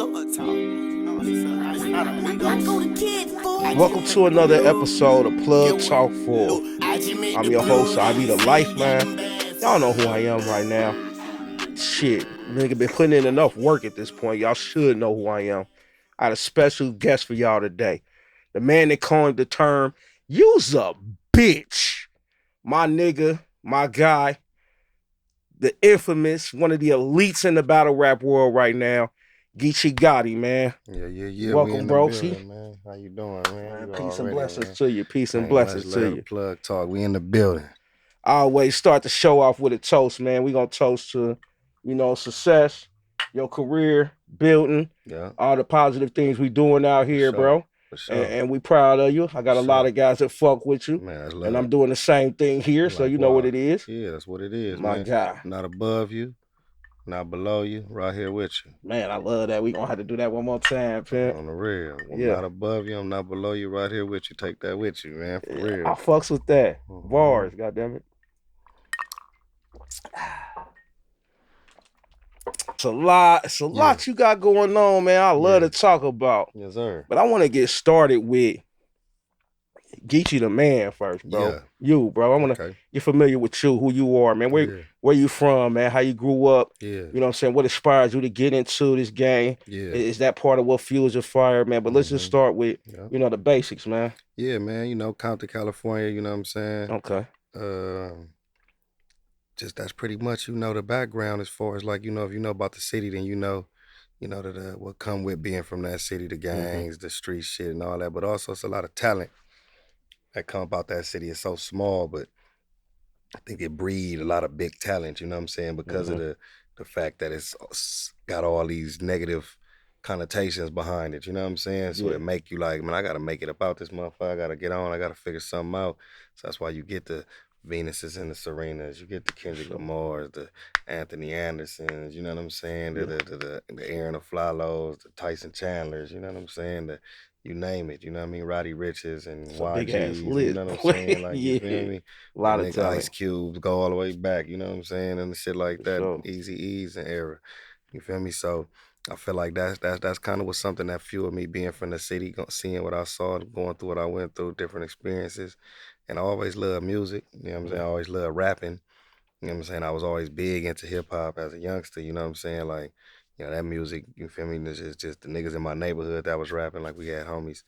Welcome to another episode of Plug Talk 4. I'm your host, I Need a Life, man. Y'all know who I am right now. Shit, nigga been putting in enough work at this point. Y'all should know who I am. I had a special guest for y'all today. The man that coined the term, "You's a bitch." My nigga, my guy, the infamous, one of the elites in the battle rap world right now, Geechee Gotti, man. Yeah. Welcome, bro. Man. How you doing, man? You Peace and already, blessings man. to you. Peace and Ain't blessings much to left you. Plug talk. We in the building. I always start the show off with a toast, man. We gonna toast to, success, your career, building, Yeah, all the positive things we doing out for here, sure. bro. For sure. And we proud of you. I got a lot of guys that fuck with you. Man, that's love. And I'm doing the same thing here, so you know what it is. Yeah, that's what it is, My man. guy. Not above you, not below you, right here with you. Man, I love that. We gonna have to do that one more time, pimp. On the real. I'm Yeah. not above you, I'm not below you, right here with you. Take that with you, man, for real. I fucks with that. Bars, goddammit. It's a lot you got going on, man. I love to talk about. Yes, sir. But I want to get started with Geechee the man first, bro. Yeah. You, bro. I want to get familiar with you, who you are, man. Where you from, man? How you grew up? Yeah. You know what I'm saying? What inspires you to get into this game? Yeah. Is that part of what fuels your fire, man? But let's just start with, the basics, man. Yeah, man. Compton, California, you know what I'm saying? Okay. Just that's pretty much, the background as far as like, if you know about the city, then you know that what come with being from that city, the gangs, the street shit and all that. But also it's a lot of talent that come about that city. It's so small, but I think it breed a lot of big talent, you know what I'm saying? Because of the fact that it's got all these negative connotations behind it, you know what I'm saying? So it make you like, man, I gotta make it about this motherfucker. I gotta get on, I gotta figure something out. So that's why you get the Venuses and the Serenas, you get the Kendrick Lamars, the Anthony Andersons, you know what I'm saying? The Aaron Aflalos, the Tyson Chandlers, you know what I'm saying? You name it, you know what I mean? Roddy Riches and YGs, you know what I'm saying? Like, you feel me? A lot of talent. Ice Cubes go all the way back, you know what I'm saying? And shit like that, Easy E's and era, you feel me? So I feel like that's kind of was something that fueled me being from the city, seeing what I saw, going through what I went through, different experiences. And I always loved music, you know what I'm saying? I always loved rapping, you know what I'm saying? I was always big into hip hop as a youngster, you know what I'm saying? Like, that music, you feel me? It's just the niggas in my neighborhood that was rapping. Like, we had homies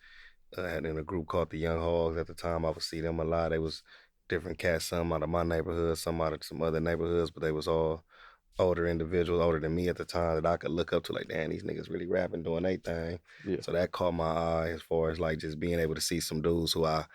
had in a group called the Young Hogs at the time. I would see them a lot. They was different cats, some out of my neighborhood, some out of some other neighborhoods, but they was all older individuals, older than me at the time, that I could look up to, like, damn, these niggas really rapping, doing their thing. Yeah. So that caught my eye as far as like just being able to see some dudes who I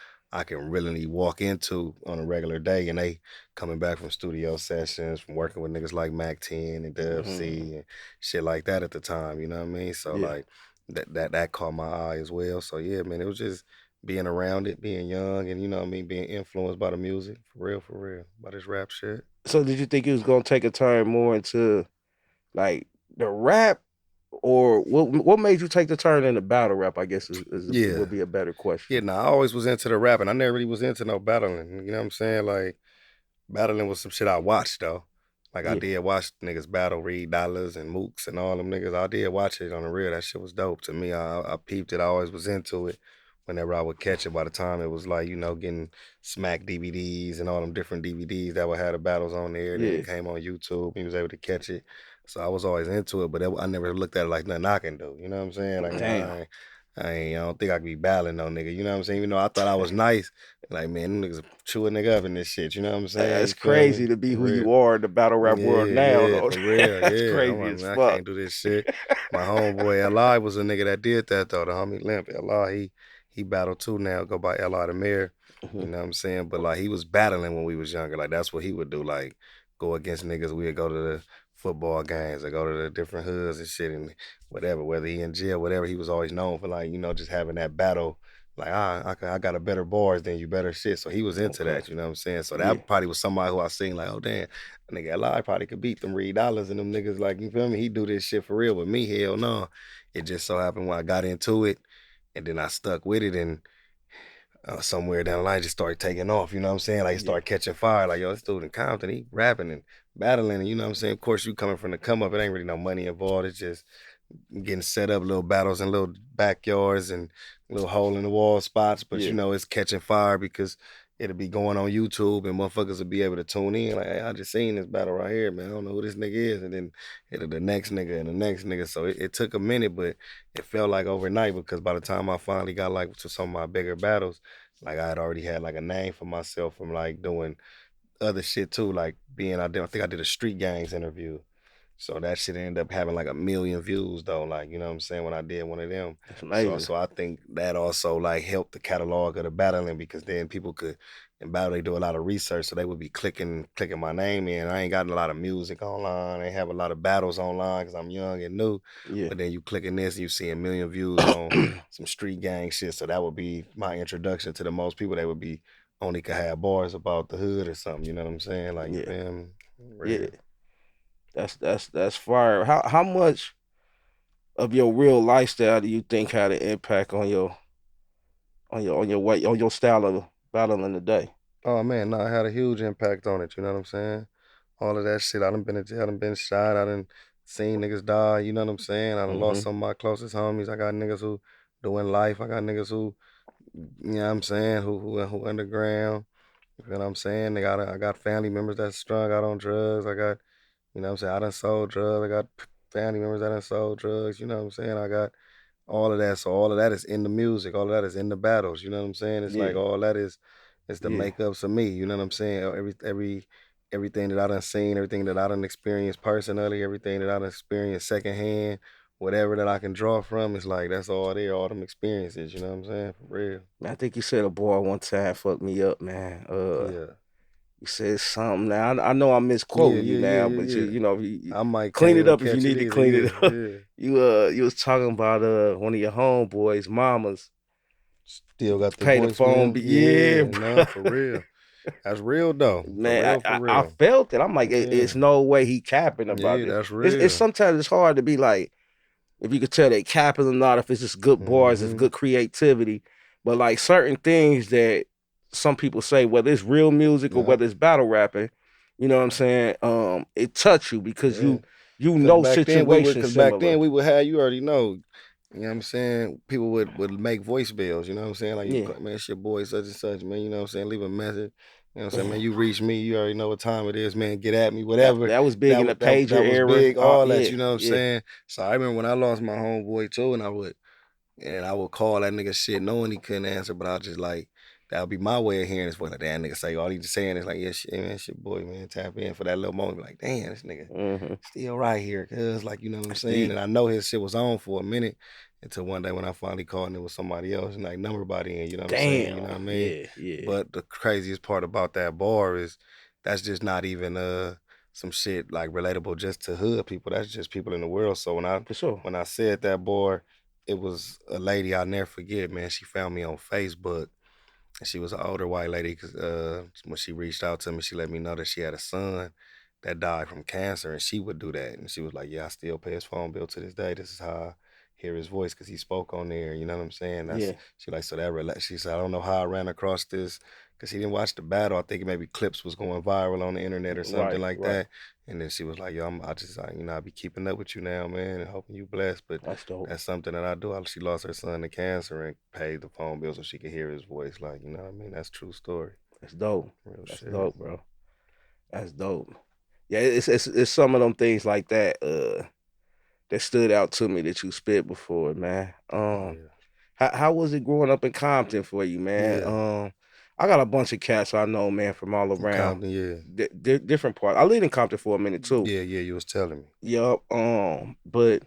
can really walk into on a regular day, and they coming back from studio sessions, from working with niggas like Mac 10 and Dub C and shit like that at the time, you know what I mean? So like that caught my eye as well. So yeah, man, it was just being around it, being young, and you know what I mean, being influenced by the music, for real, by this rap shit. So did you think you was gonna take a turn more into like the rap? Or what made you take the turn into battle rap, I guess would be a better question. Yeah, I always was into the rapping. I never really was into no battling. You know what I'm saying? Like, battling was some shit I watched, though. Like, I did watch niggas battle, Reed Dollars and Mooks and all them niggas. I did watch it on the real. That shit was dope to me. I peeped it. I always was into it. Whenever I would catch it, by the time it was like, getting Smack DVDs and all them different DVDs that would have the battles on there. Then it came on YouTube and you was able to catch it. So I was always into it, but I never looked at it like nothing I can do. You know what I'm saying? Like, I don't think I could be battling no nigga. You know what I'm saying? I thought I was nice. Like, man, them niggas chew a nigga up in this shit. You know what I'm saying? It's crazy to be who you are in the battle rap world now. Yeah, for real. That's crazy as fuck. I can't do this shit. My homeboy L.I. was a nigga that did that, though. The homie Limp. L.I., he battled too now. Go by L.I. the Mayor. You know what I'm saying? But, like, he was battling when we was younger. Like, that's what he would do. Like, go against niggas. We'd go to the football games or go to the different hoods and shit and whatever, whether he in jail, whatever. He was always known for, like, just having that battle. Like, I got a better bars than you, better shit. So he was into that, you know what I'm saying? So that probably was somebody who I seen like, oh, damn, nigga L.I. probably could beat them Reed Dollars and them niggas, like, you feel me? He do this shit for real. With me, hell no. It just so happened when I got into it and then I stuck with it, and somewhere down the line just started taking off, you know what I'm saying? Like, it started catching fire. Like, yo, this dude in Compton, he rapping and battling, and you know what I'm saying? Of course, you coming from the come up, it ain't really no money involved. It's just getting set up little battles in little backyards and little hole in the wall spots, but you Yeah, know it's catching fire because it'll be going on YouTube and motherfuckers will be able to tune in. Like, hey, I just seen this battle right here, man. I don't know who this nigga is. And then it'll the next nigga and the next nigga. So it took a minute, but it felt like overnight because by the time I finally got like to some of my bigger battles, like I had already had like a name for myself from like doing other shit too, like being I think I did a Street Gangs interview. So that shit ended up having like 1 million views though, like you know what I'm saying, when I did one of them. that's So amazing. so I think that also like helped the catalog of the battling because then people could in battle they do a lot of research, so they would be clicking my name in. I ain't got a lot of music online, I ain't have a lot of battles online because I'm young and new. Yeah. But then you clicking this, and you see 1 million views on some street gang shit. So that would be my introduction to the most people. They would be only could have bars about the hood or something. You know what I'm saying? Like you Yeah. feel me? Yeah. Real. That's fire. How much of your real lifestyle do you think had an impact on your way on your style of battling today? Oh man, no, it had a huge impact on it. You know what I'm saying? All of that shit. I done been in jail, I done been shot, I done seen niggas die. You know what I'm saying? I done lost Mm-hmm. some of my closest homies. I got niggas who doing life. I got niggas who, you know what I'm saying, who underground. You feel what I'm saying? I got family members that's strung out on drugs. I got, you know what I'm saying, I done sold drugs. I got family members that done sold drugs. You know what I'm saying? I got all of that. So all of that is in the music. All of that is in the battles. You know what I'm saying? It's like Yeah. all that is the Yeah. makeups of me. You know what I'm saying? Everything that I done seen, everything that I done experienced personally, everything that I done experienced secondhand, whatever that I can draw from, it's like that's all there, all them experiences. You know what I'm saying? For real. Man, I think you said a boy one time fucked me up, man. Yeah. You said something. Now I know I'm Yeah, misquoting you yeah, yeah, now, yeah, but yeah. you know you I might clean can't it even up if you catch it need to either. clean it Yeah, up. yeah. You was talking about one of your homeboys' mamas Still got the pay the phone. voicemail. Yeah, Yeah, nah, bro. for real. That's real though. For Man, real, I, for I real. felt it. I'm like, Yeah. it's no way he capping about Yeah, this. that's It's real. sometimes it's hard to be like if you could tell they capping or not, if it's just good bars, it's Mm-hmm. good creativity. But like certain things that some people say, whether it's real music or Yep. whether it's battle rapping, you know what I'm saying? It touch you because Yeah. you Cause know back then we would situations cause back then similar. we would have you already know. You know what I'm saying? People would make voice bills, you know what I'm saying? Like you Yeah. call, man, it's your boy such and such, man, you know what I'm saying? Leave a message. You know what I'm saying? Man, Yeah. you reach me, you already know what time it is, man. Get at me, That whatever. that was big in the pager That was era. big, all that, Yeah, you know what I'm yeah. saying? So I remember when I lost my homeboy too, and I would call that nigga shit knowing he couldn't answer, but I just like that would be my way of hearing this voice. Like, damn, nigga say all he just saying is like, yeah, shit, man, shit, boy, man, tap in for that little moment. Like, damn, this nigga Mm-hmm. still right here, cuz like, you know what I'm That's saying? deep. And I know his shit was on for a minute until one day when I finally called and it was somebody else and like number body in, you know what I'm saying? You know Damn. what I mean? Yeah, yeah. But the craziest part about that bar is that's just not even some shit like relatable just to hood people. That's just people in the world. So For sure. when I said that bar, it was a lady I'll never forget, man. She found me on Facebook. And she was an older white lady because when she reached out to me, she let me know that she had a son that died from cancer, and she would do that. And she was like, "Yeah, I still pay his phone bill to this day. This is how I hear his voice because he spoke on there. You know what I'm saying?" That's Yeah. she like so that. She said, "I don't know how I ran across this because he didn't watch the battle. I think maybe clips was going viral on the internet or something Right, like right. that." And then she was like, "Yo, I just I be keeping up with you now, man, and hoping you blessed." But That's dope. that's something that I do. She lost her son to cancer and paid the phone bill so she could hear his voice. Like, you know what I mean? That's true story. That's dope. Real That's shit. dope, bro. That's dope. Yeah, it's some of them things like that that stood out to me that you spit before, man. Oh yeah. How was it growing up in Compton for you, man? Yeah. I got a bunch of cats I know, man, from all From around Compton, yeah. different parts. I lived in Compton for a minute too. Yeah, yeah, you was telling me. Yup. But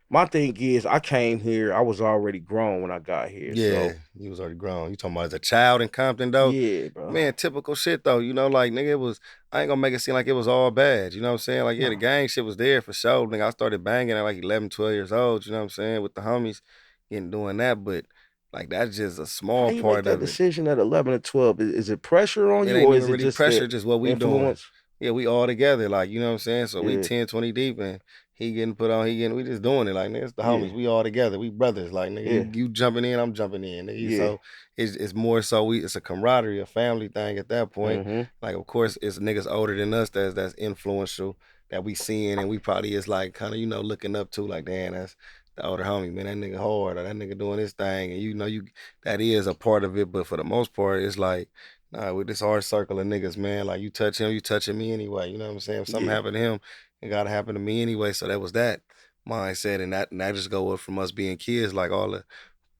my thing is, I came here. I was already grown when I got here, Yeah, so you was already grown. You talking about as a child in Compton though? yeah, bro. Man, typical shit though. You know, like nigga, it was I ain't gonna make it seem like it was all bad. You know what I'm saying? Like, yeah, the No, gang shit was there for sure. Nigga, I started banging at like 11, 12 years old, you know what I'm saying, with the homies, getting doing that, but like that's just a how small you make part that of it. decision at 11 or 12? Is it pressure on It you, ain't or even is it really just pressure, the just what we doing. influence? Yeah, we all together, like, you know what I'm saying? So we Yeah, 10, 20 deep and he getting put on, we just doing it like nigga, it's the Yeah. homies, we all together, we brothers, like nigga, Yeah. you jumping in, I'm jumping in, nigga. Yeah. So it's more so it's a camaraderie, a family thing at that point. Mm-hmm. Like of course it's niggas older than us that's influential that we seeing and we probably is like kind of looking up to like damn that's the older homie, man, that nigga hard or that nigga doing this thing and you that is a part of it, but for the most part it's like nah, with this hard circle of niggas, man, like you touch him, you touching me anyway. You know what I'm saying? If something Yeah. happened to him, it gotta happen to me anyway. So that was that mindset, and that just go up from us being kids, like all the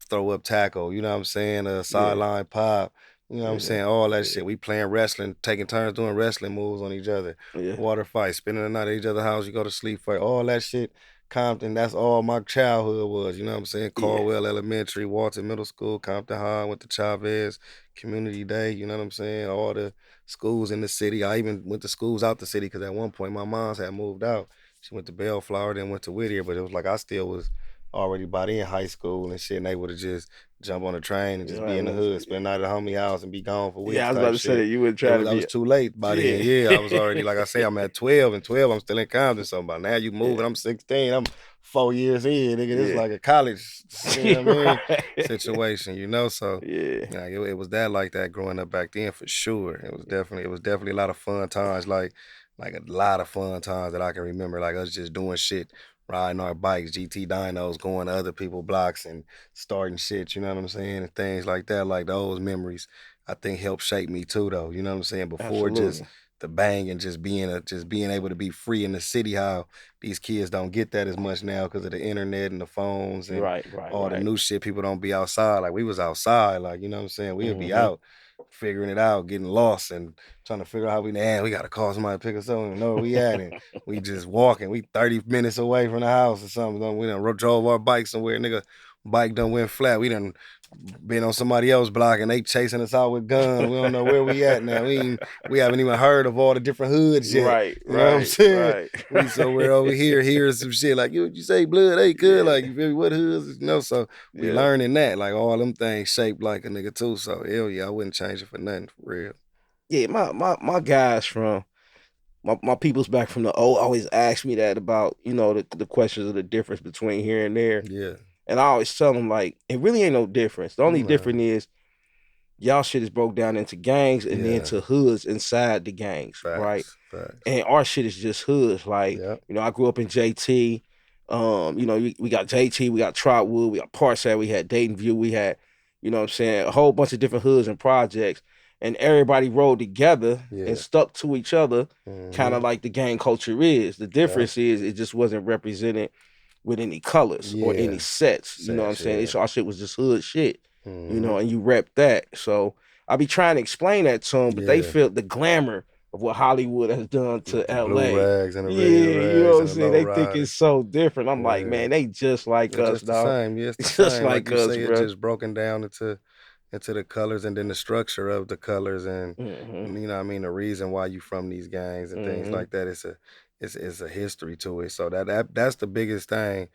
throw up tackle, you know what I'm saying? Yeah. Sideline pop, you know what I'm Yeah. saying? All that Yeah. shit. We playing wrestling, taking turns doing wrestling moves on each other. Yeah. Water fight, spending the night at each other's house, you go to sleep for all that shit. Compton, that's all my childhood was, you know what I'm saying? Yeah. Caldwell Elementary, Walton Middle School, Compton High, went to Chavez, Community Day, you know what I'm saying? All the schools in the city. I even went to schools out the city because at one point my mom's had moved out. She went to Bellflower, then went to Whittier, but it was like I still was already about in high school and shit, and they would have just jump on a train and You just know, be I in the was, hood, spend the night at the homie house and be gone for yeah, weeks I was about type to say shit. that you would It try to was I be. was too late by then. Yeah, I was already like I say, I'm at 12 and 12, I'm still in Compton. So by now you Yeah. moving, I'm 16, I'm 4 years in, nigga. This is Yeah. like a college, you know what I mean? Right. Situation. So Yeah. yeah, it was that like that growing up back then for sure. It was definitely a lot of fun times, like a lot of fun times that I can remember, like us just doing shit, riding our bikes, GT dynos, going to other people's blocks and starting shit, you know what I'm saying? And things like that, like those memories, I think helped shape me too though. You know what I'm saying? Before just Absolutely. the bang and just being able to be free in the city, how these kids don't get that as much now because of the internet and the phones and Right. Right. all the Right. new shit. People don't be outside. Like we was outside, like, you know what I'm saying? We'd be Mm-hmm. out figuring it out, getting lost and trying to figure out how we gotta call somebody to pick us up and know where we at. And we just walking. We 30 minutes away from the house or something. We done drove our bike somewhere. Nigga, bike done went flat. We done been on somebody else's block and they chasing us out with guns. We don't know where we at now. We haven't even heard of all the different hoods yet. Right. You know what I'm Right. saying? Right. We somewhere over here hearing some shit like you say blood ain't good. Yeah. Like you feel me? What hoods? So we Yeah. learning that. Like all them things shaped like a nigga too. So hell yeah, I wouldn't change it for nothing for real. Yeah. My guys from my people's back from the O always ask me that about the questions of the difference between here and there, Yeah. and I always tell them like it really ain't no difference. The only No. difference is y'all shit is broke down into gangs and then Yeah. to hoods inside the gangs, right? Facts. Facts. And our shit is just hoods. Like, Yep. I grew up in JT. We got JT, we got Trotwood, we got Parkside, we had Dayton View, we had, what I'm saying, a whole bunch of different hoods and projects. And everybody rolled together Yeah. and stuck to each other, kind of Mhm. like the gang culture is. The difference is it just wasn't represented with any colors or any Yeah. sets. You know what I'm Sets, saying? yeah. Our shit was just hood shit, Mhm. and you rep that. So I be trying to explain that to them, but they Yeah. feel the glamour of what Hollywood has done to With the blue LA. rags and the Yeah, red you know rags what I'm and the saying? low They think it's riders. so different. I'm like, Yeah. man, they just like It's us, just the dog. same. Yeah, it's the Just same. Like like you us, say, it bro. just broken down into the colors and then the structure of the colors and Mm-hmm. you know what I mean, the reason why you from these gangs and things Mm-hmm. like that. It's a history to it. So that's the biggest thing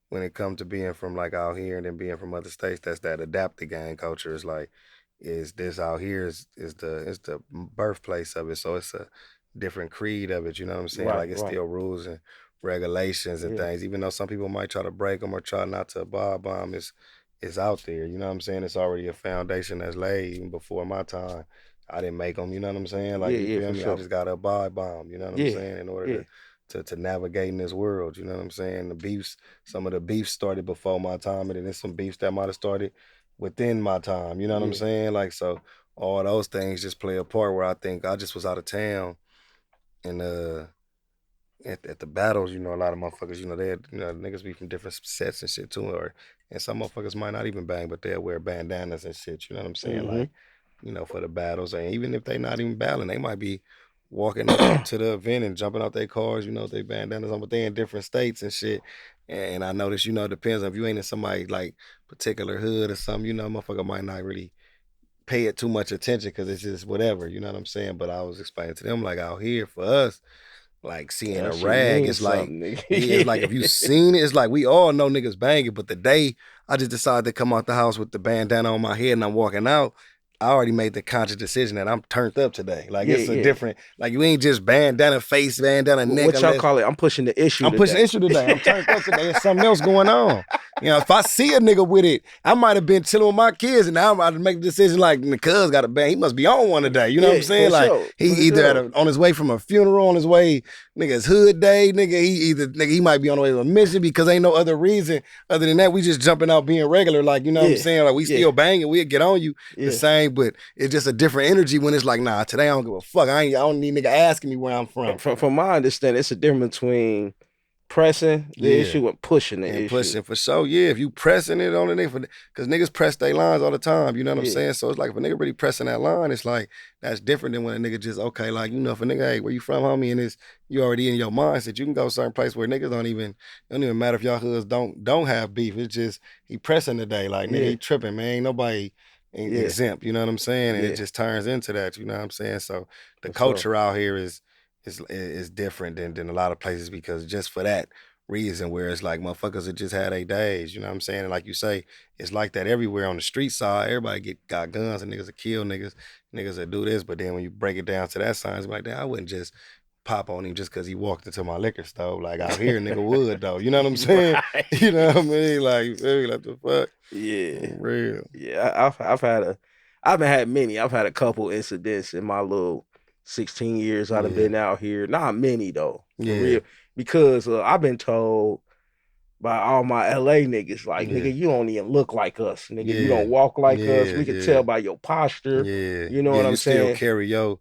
when it comes to being from like out here and then being from other states. That's that adapted gang culture is like is this out here is the birthplace of it. So it's a different creed of it. You know what I'm saying? Right, Like it's right. still rules and regulations and Yeah. things. Even though some people might try to break them or try not to abide by them, it's out there. You know what I'm saying? It's already a foundation that's laid even before my time. I didn't make them. You know what I'm saying? Like Yeah, you yeah, feel for me? I sure. just gotta abide by them. You know what I'm Yeah, saying? In order yeah, to navigate in this world. You know what I'm saying? Some of the beefs started before my time, and then there's some beefs that might have started within my time. You know what I'm yeah. saying? Like so, all those things just play a part. Where I think I just was out of town and at the battles, a lot of motherfuckers, they had, niggas be from different sets and shit too, and some motherfuckers might not even bang, but they'll wear bandanas and shit. You know what I'm saying? Mm-hmm. Like, for the battles, and even if they not even battling, they might be walking up to the event and jumping out their cars. They bandanas on, but they in different states and shit. And I notice, it depends on if you ain't in somebody like particular hood or something. Motherfucker might not really pay it too much attention because it's just whatever. You know what I'm saying? But I was explaining to them like out here for us like seeing That a shit rag, means it's like, something, yeah, it's like if you nigga. seen it, it's like we all know niggas banging, but the day I just decided to come out the house with the bandana on my head and I'm walking out, I already made the conscious decision that I'm turned up today. Like Yeah, it's a yeah. different, like you ain't just bandana face, bandana neck What y'all unless call it? I'm pushing the issue I'm pushing today. issue today. I'm turned up today. There's something else going on. You know, if I see a nigga with it, I might have been chilling with my kids, and now I'm about to make the decision like, the cuz got a bang. He must be on one today. You know what I'm Yeah, saying? for Like sure. he For either sure. on his way from a funeral, on his way, nigga's hood day, he might be on the way to a mission because ain't no other reason other than that. We just jumping out being regular, like you know what I'm Yeah. saying? Like we Yeah. still banging, we'll get on you the Yeah. same, but it's just a different energy when it's like, nah, today I don't give a fuck. I don't need nigga asking me where I'm from. From my understanding, it's a difference between pressing the Yeah. issue and pushing the And issue. pushing for sure, yeah. If you pressing it on the nigga, because niggas press their lines all the time, you know what I'm Yeah. saying? So it's like if a nigga really pressing that line, it's like that's different than when a nigga just okay, like you know, if a nigga, hey, where you from, homie, and it's you already in your mindset, you can go a certain place where niggas it don't even matter if y'all hoods don't have beef. It's just he pressing today, like nigga, Yeah. he tripping, man. Ain't nobody ain't Yeah. exempt, you know what I'm saying? And Yeah. it just turns into that, you know what I'm saying? So the For sure. culture out here is different than a lot of places because just for that reason where it's like motherfuckers that just had their days, you know what I'm saying? And like you say, it's like that everywhere on the street side. Everybody got guns and niggas that kill niggas that do this. But then when you break it down to that side, it's like, damn, I wouldn't just pop on him just because he walked into my liquor store. Like out here, nigga would though. You know what I'm saying? Right. You know what I mean? Like, you feel me? Like the fuck? Yeah. For real. Yeah. I haven't had many. I've had a couple incidents in my little 16 years I've Yeah. been out here. Not many though. For Yeah. real. Because I've been told by all my LA niggas, like, Yeah. nigga, you don't even look like us. Nigga, you Yeah. don't walk like us. Yeah, We can yeah. tell by your posture. Yeah. You know Yeah, what you I'm still saying? carry your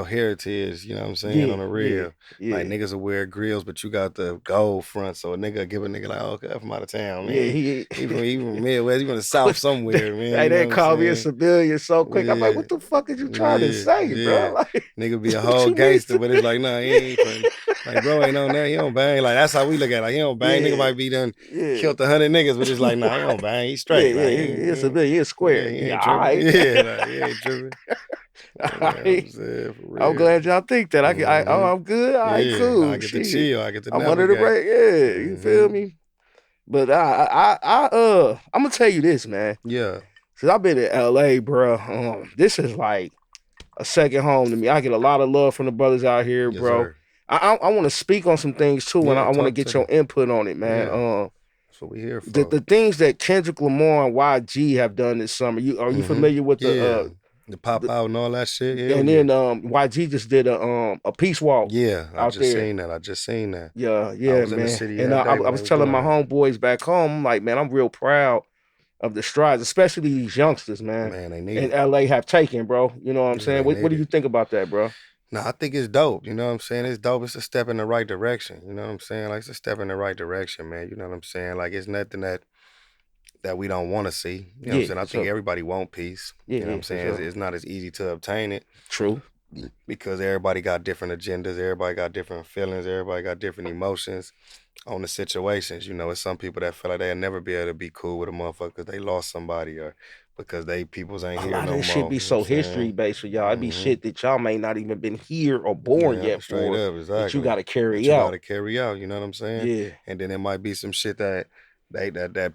heritage, you know what I'm saying, Yeah, on the yeah, real. yeah. Like niggas will wear grills, but you got the gold front, so a nigga give a nigga like, oh, okay, I'm from out of town, man. Yeah, He from Midwest, he from the South somewhere, man. Hey, You know they what I'm called me a saying? civilian so quick. I'm like, Yeah, what the fuck is you trying to yeah, say, yeah. bro? Like, Nigga be a what whole you mean? gangster, but it's like, nah, he ain't from like bro ain't on that. He don't bang. Like that's how we look at it. Like he don't bang. Nigga Yeah, might be done yeah, killed 100 niggas, but it's like, nah, he don't bang. He yeah, straight. yeah. Like He a civilian. He a yeah, square. he Yeah, ain't all tripping. right. Yeah, like he ain't tripping. All You know what I'm right. saying? For I'm real. glad y'all think that. Mm-hmm. I'm good. All right, Yeah, I cool. get to Shit, chill. I get to I'm under the navigate. break. Yeah, you feel Mm-hmm. me? But I'm gonna tell you this, man. Yeah. Since I've been in LA, bro, this is like a second home to me. I get a lot of love from the brothers out here, Yes, bro. sir. I want to speak on some things too, and Yeah, I want to talk to get me. your input on it, man. Yeah. That's what we here The for. things that Kendrick Lamar and YG have done this summer. Are you Mm-hmm. familiar with Yeah. The pop the out and all that shit. Hell and yeah. then YG just did a peace walk Yeah, I out just there. seen that. I just seen that. Yeah, I yeah, was in the man. city And that day I when they was was telling doing my that. homeboys back home, I'm like, man, I'm real proud of the strides, especially these youngsters, man, Man, they need in it. LA have taken, bro. You know what I'm Yeah, saying? they What need do you it. think about that, bro? No, I think it's dope. You know what I'm saying? It's dope. It's a step in the right direction. You know what I'm saying? Like it's a step in the right direction, man. You know what I'm saying? Like it's nothing that we don't want to see. You know what I'm Yeah, saying? I for think sure. everybody want peace. Yeah, You know what yeah, I'm for saying? sure. It's not as easy to obtain it True. because everybody got different agendas, everybody got different feelings, everybody got different emotions on the situations. You know, it's some people that feel like they'll never be able to be cool with a motherfucker because they lost somebody or because they peoples ain't A here lot of no this shit more. be You know what I'm so history saying? based for y'all. It be Mm-hmm. shit that y'all may not even been here or born Yeah, yet straight for up, that you exactly. got to That carry you gotta out. carry out, you know what I'm saying? Yeah. And then it might be some shit that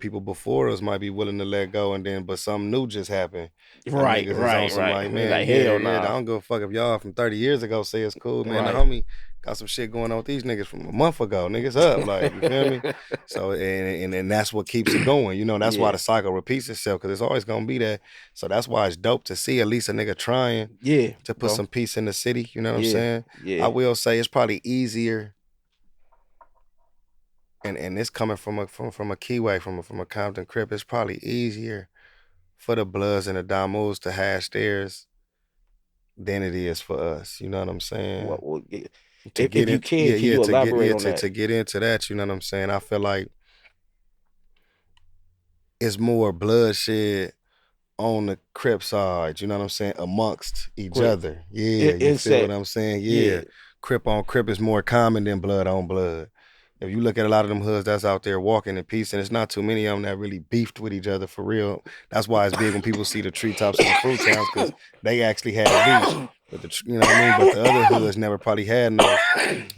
people before us might be willing to let go, and then but something new just happened. And Right, niggas is on right, some right. like, They man, like, yeah, hell yeah, I nah. don't give a fuck if y'all from 30 years ago say it's cool, man. The Right. homie got some shit going on with these niggas from a month ago. Niggas up, like, you feel me? So and that's what keeps it going. You know, that's why Yeah. the cycle repeats itself, because it's always gonna be that. So that's why it's dope to see at least a nigga trying Yeah, to put bro. some peace in the city. You know what I'm Yeah, saying? I yeah. will say it's probably easier, and it's coming from a keyway from a Compton crib. It's probably easier for the Bloods and the Damus to hash theirs than it is for us. You know what I'm saying? To get If you into yeah, can yeah, you elaborate on that? to get into that. You know what I'm saying? I feel like it's more bloodshed on the Crip side. You know what I'm saying? Amongst each Quick. other. Yeah, you feel what Insect. I'm saying? Yeah. Yeah. Crip on Crip is more common than blood on blood. if you look at a lot of them hoods that's out there walking in peace, and it's not too many of them that really beefed with each other for real. That's why it's big when people see the treetops and the fruit towns, because they actually had beefs. But you know what I mean? But the other hoods never probably had no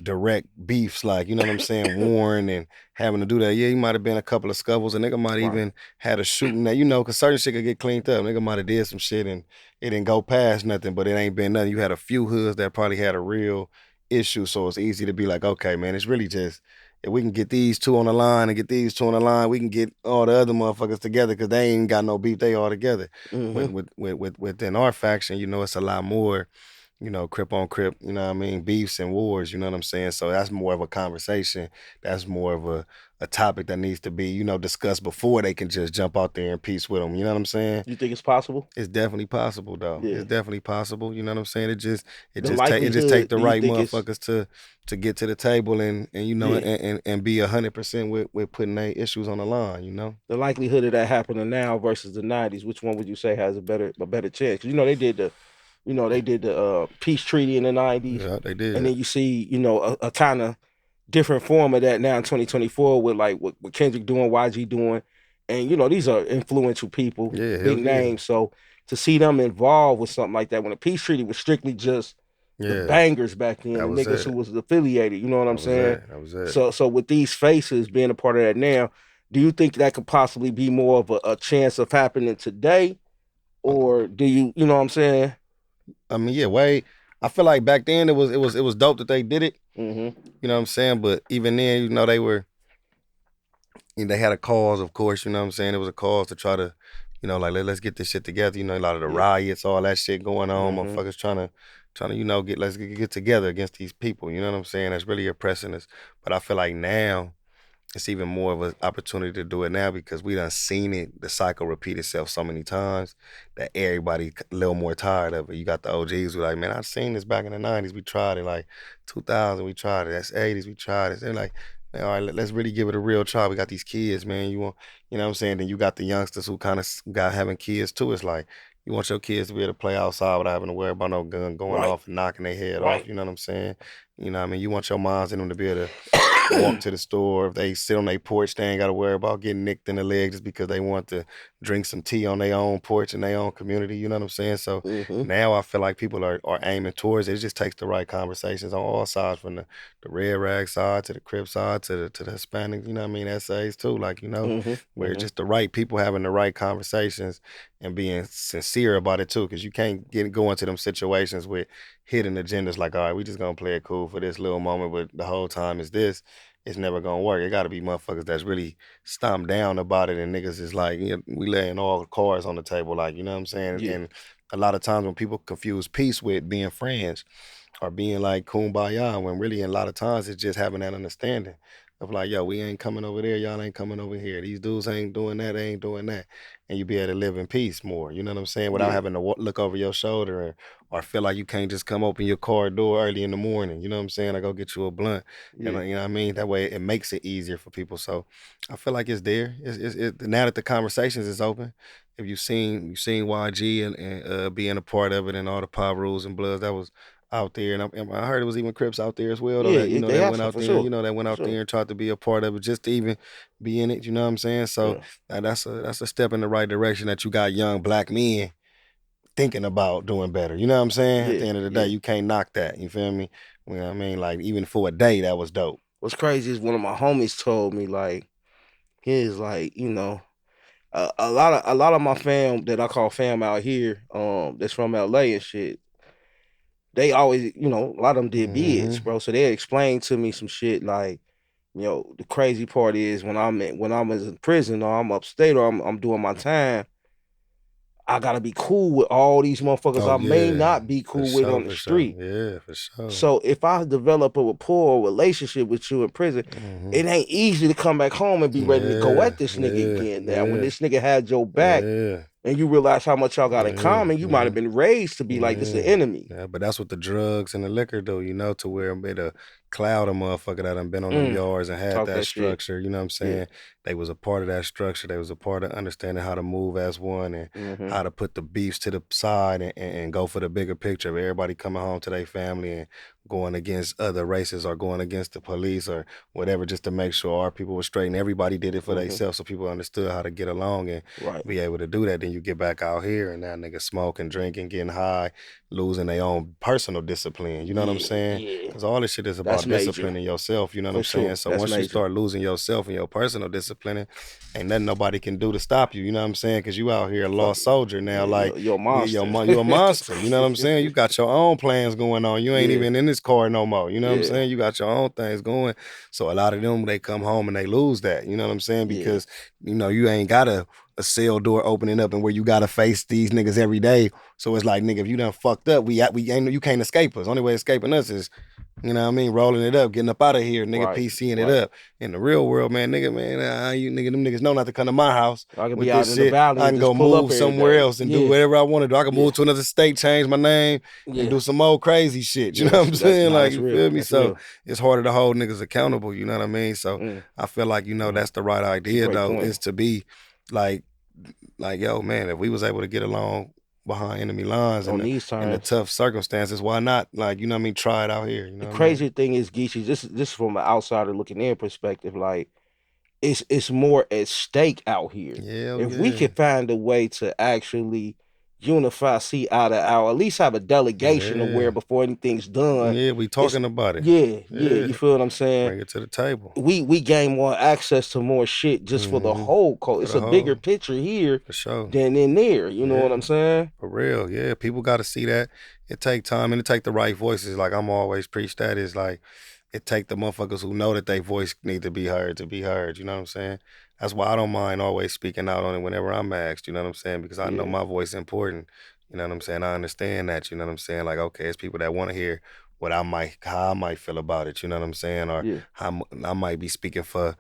direct beefs, like, you know what I'm saying, Warren and having to do that. Yeah, he might have been a couple of scuffles, and nigga might have Right. even had a shooting that, you know, because certain shit could get cleaned up. Nigga might have did some shit and it didn't go past nothing, but it ain't been nothing. You had a few hoods that probably had a real issue, so it's easy to be like, okay, man, it's really just, if we can get these two on the line and get these two on the line, we can get all the other motherfuckers together, because they ain't got no beef. They all together. Mm-hmm. Within our faction, you know, it's a lot more, you know, crip on crip, you know what I mean, beefs and wars, you know what I'm saying? So that's more of a conversation. That's more of a topic that needs to be, you know, discussed before they can just jump out there and peace with them. You know what I'm saying? You think it's possible? It's definitely possible though. Yeah. It's definitely possible. You know what I'm saying? The It just take likelihood, the do you right think it's motherfuckers to get to the table and you know yeah and be 100% with putting their issues on the line, you know? the likelihood of that happening now versus the '90s? Which one would you say has a better chance? 'Cause you know they did the peace treaty in the '90s, Yeah, they and did. then you see a kind of different form of that now in 2024 with like what Kendrick doing, YG doing, and these are influential people, Yeah, hell big yeah. names. So to see them involved with something like that when the peace treaty was strictly just the Yeah, bangers back then, that the was niggas who it. was affiliated, you know what I'm That was saying? it. That was it. So with these faces being a part of that now, do you think that could possibly be more of a chance of happening today? Or do you know what I'm saying? I mean, yeah, way. I feel like back then it was dope that they did it. Mm-hmm. You know what I'm saying? But even then, you know, they had a cause, of course. You know what I'm saying? It was a cause to try to, you know, like let's get this shit together. You know, a lot of the Yeah. riots, all that shit going on. Mm-hmm. Motherfuckers trying to, you know, let's get together against these people. You know what I'm saying? That's really oppressing us. But I feel like now it's even more of an opportunity to do it now, because we done seen it, the cycle repeat itself so many times that everybody a little more tired of it. You got the OGs who like, man, I've seen this back in the 90s. We tried it. Like 2000, we tried it. That's 80s, we tried it. They're like, man, all right, let's really give it a real try. We got these kids, man. You know what I'm saying? Then you got the youngsters who kind of got having kids too. It's like, you want your kids to be able to play outside without having to worry about no gun going Right. off and knocking their head off. Right. You know what I'm saying? You know what I mean? You want your moms and them to be able to walk to the store. If they sit on their porch, they ain't got to worry about getting nicked in the leg just because they want to drink some tea on their own porch in their own community. You know what I'm saying? So Mm-hmm. now I feel like people are aiming towards it. It just takes the right conversations on all sides, from the red rag side to the crip side to the Hispanic, you know what I mean, essays too. Like, you know, Mm-hmm. where it's Mm-hmm. just the right people having the right conversations and being sincere about it too. Cause you can't go into them situations with hidden agendas like, all right, we just gonna play it cool for this little moment, but the whole time is this. It's never gonna work. It gotta be motherfuckers that's really stomped down about it, and niggas is like, you know, we laying all the cards on the table, like, you know what I'm saying? Yeah. And a lot of times when people confuse peace with being friends or being like kumbaya, when really a lot of times it's just having that understanding of like, yo, we ain't coming over there, y'all ain't coming over here. These dudes ain't doing that, they ain't doing that. And you be able to live in peace more, you know what I'm saying? Without Yeah. having to look over your shoulder or feel like you can't just come open your car door early in the morning, you know what I'm saying? I go get you a blunt. And Yeah. you know what I mean? That way it makes it easier for people. So I feel like it's there. Now that the conversations is open. If you seen YG and being a part of it and all the Pop Rules and Bloods that was out there, and I heard it was even Crips out there as well, though, Yeah. that, you know, They that have went to out for there, sure. For sure. and tried to be a part of it, just to even be in it. You know what I'm saying? So Yeah. that's a step in the right direction, that you got young black men thinking about doing better. You know what I'm saying? At Yeah. the end of the day, Yeah. you can't knock that. You feel me? You know what I mean? Like, even for a day, that was dope. What's crazy is one of my homies told me like he's like a lot of my fam that I call fam out here that's from LA and shit. They always a lot of them did bids, Mm-hmm. bro. So they explained to me some shit like the crazy part is when I'm in prison or I'm upstate or I'm doing my time, I gotta be cool with all these motherfuckers Oh I may yeah, not be for cool with sure, on the for sure. street. Yeah, for sure. So if I develop a rapport or relationship with you in prison, Mm-hmm. it ain't easy to come back home and be ready to go Yeah, at this nigga yeah, again. Now, when yeah, this nigga had your back yeah, and you realize how much y'all got in yeah, common, you might have mm-hmm. been raised to be like this an Yeah. enemy. Yeah, but that's what the drugs and the liquor do, you know, to where cloud a motherfucker that done been on them Mm. yards and had Talk that that shit. structure, you know what I'm Yeah. saying? They was a part of that structure. They was a part of understanding how to move as one and Mm-hmm. how to put the beefs to the side and go for the bigger picture of everybody coming home to their family and going against other races or going against the police or whatever just to make sure our people were straight. And everybody did it for Mm-hmm. themselves so people understood how to get along and Right. be able to do that. Then you get back out here and now niggas smoking, drinking, getting high, losing their own personal discipline. You know what I'm Yeah. saying? Yeah. Because all this shit is That's about major. disciplining yourself. You know what For I'm saying? sure. So That's once you major. start losing yourself and your personal disciplining, ain't nothing nobody can do to stop you. You know what I'm saying? Because you out here a Fuck. lost soldier now. Yeah, Like you're a you, monster. you a monster. You know what I'm saying? You got your own plans going on. You ain't Yeah. even in this car no more. You know what I'm Yeah. saying? You got your own things going. So a lot of them they come home and they lose that. You know what I'm saying? Yeah. Because you ain't got a cell door opening up and where you gotta face these niggas every day. So it's like, nigga, if you done fucked up, we ain't you can't escape us. Only way escaping us is, you know what I mean, rolling it up, getting up out of here, nigga, Right. PCing it Right. up. In the real world, man, you nigga, them niggas know not to come to my house I could with be out this in the shit. valley I and can just go pull up move every somewhere day. else and do Yeah. whatever I want to do. I can Yeah. move to another state, change my name, and Yeah. do some old crazy shit. You Yeah. know what I'm saying? Like, That's you real. feel me? That's So real. it's harder to hold niggas accountable, you know what I mean? So Mm. I feel like, Mm. that's the right It's a idea great though, point. is to be like yo, man, if we was able to get along behind enemy lines On and these in the times, tough circumstances, why not? Like, you know what I mean? Try it out here. You the know what I mean? crazy thing is, Geechee, this is from an outsider looking in perspective. Like, it's more at stake out here. Hell If we yeah. could find a way to actually unify, see out of our, at least have a delegation of where Yeah. before anything's done, Yeah, we it's talking about it. yeah, yeah. Yeah. You feel what I'm saying? Bring it to the table. We gain more access to more shit just for the Mm-hmm. whole code. For It's the a bigger whole, picture here for sure. than in there. You know what Yeah. I'm saying? For real, yeah. People got to see that. It take time and it take the right voices. Like I'm always preach that is like it take the motherfuckers who know that their voice need to be heard to be heard. You know what I'm saying? That's why I don't mind always speaking out on it whenever I'm asked. You know what I'm saying? Because I know Yeah, my voice important. You know what I'm saying? I understand that. You know what I'm saying? Like okay, it's people that want to hear how I might feel about it. You know what I'm saying? Or yeah, I might be speaking for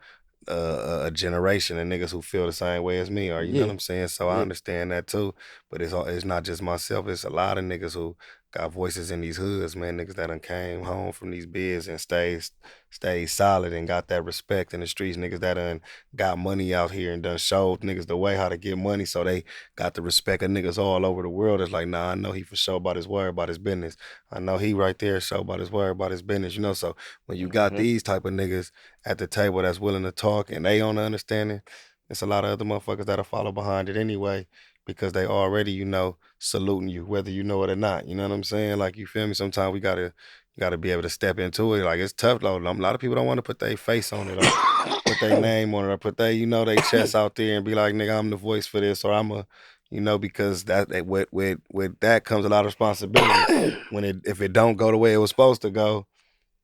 a generation of niggas who feel the same way as me, or you know what yeah, I'm saying. So I yeah, understand that too. But it's not just myself. It's a lot of niggas who got voices in these hoods, man. Niggas that done came home from these bids and stayed solid and got that respect in the streets. Niggas that done got money out here and done showed niggas the way how to get money. So they got the respect of niggas all over the world. It's like, nah, I know he for sure about his word, about his business. I know he right there show about his word, about his business. You know, so when you got hmm, these type of niggas at the table that's willing to talk and they on the understanding, it's a lot of other motherfuckers that'll follow behind it anyway because they already, saluting you, whether you know it or not. You know what I'm saying? Like you feel me? Sometimes we gotta be able to step into it. Like it's tough though. A lot of people don't want to put their face on it or put their name on it or put their chest out there and be like, nigga, I'm the voice for this or I'm a because with that comes a lot of responsibility. When if it don't go the way it was supposed to go,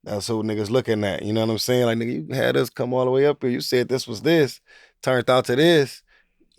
that's who niggas looking at. You know what I'm saying? Like, nigga, you had us come all the way up here. You said this was this. Turned out to this.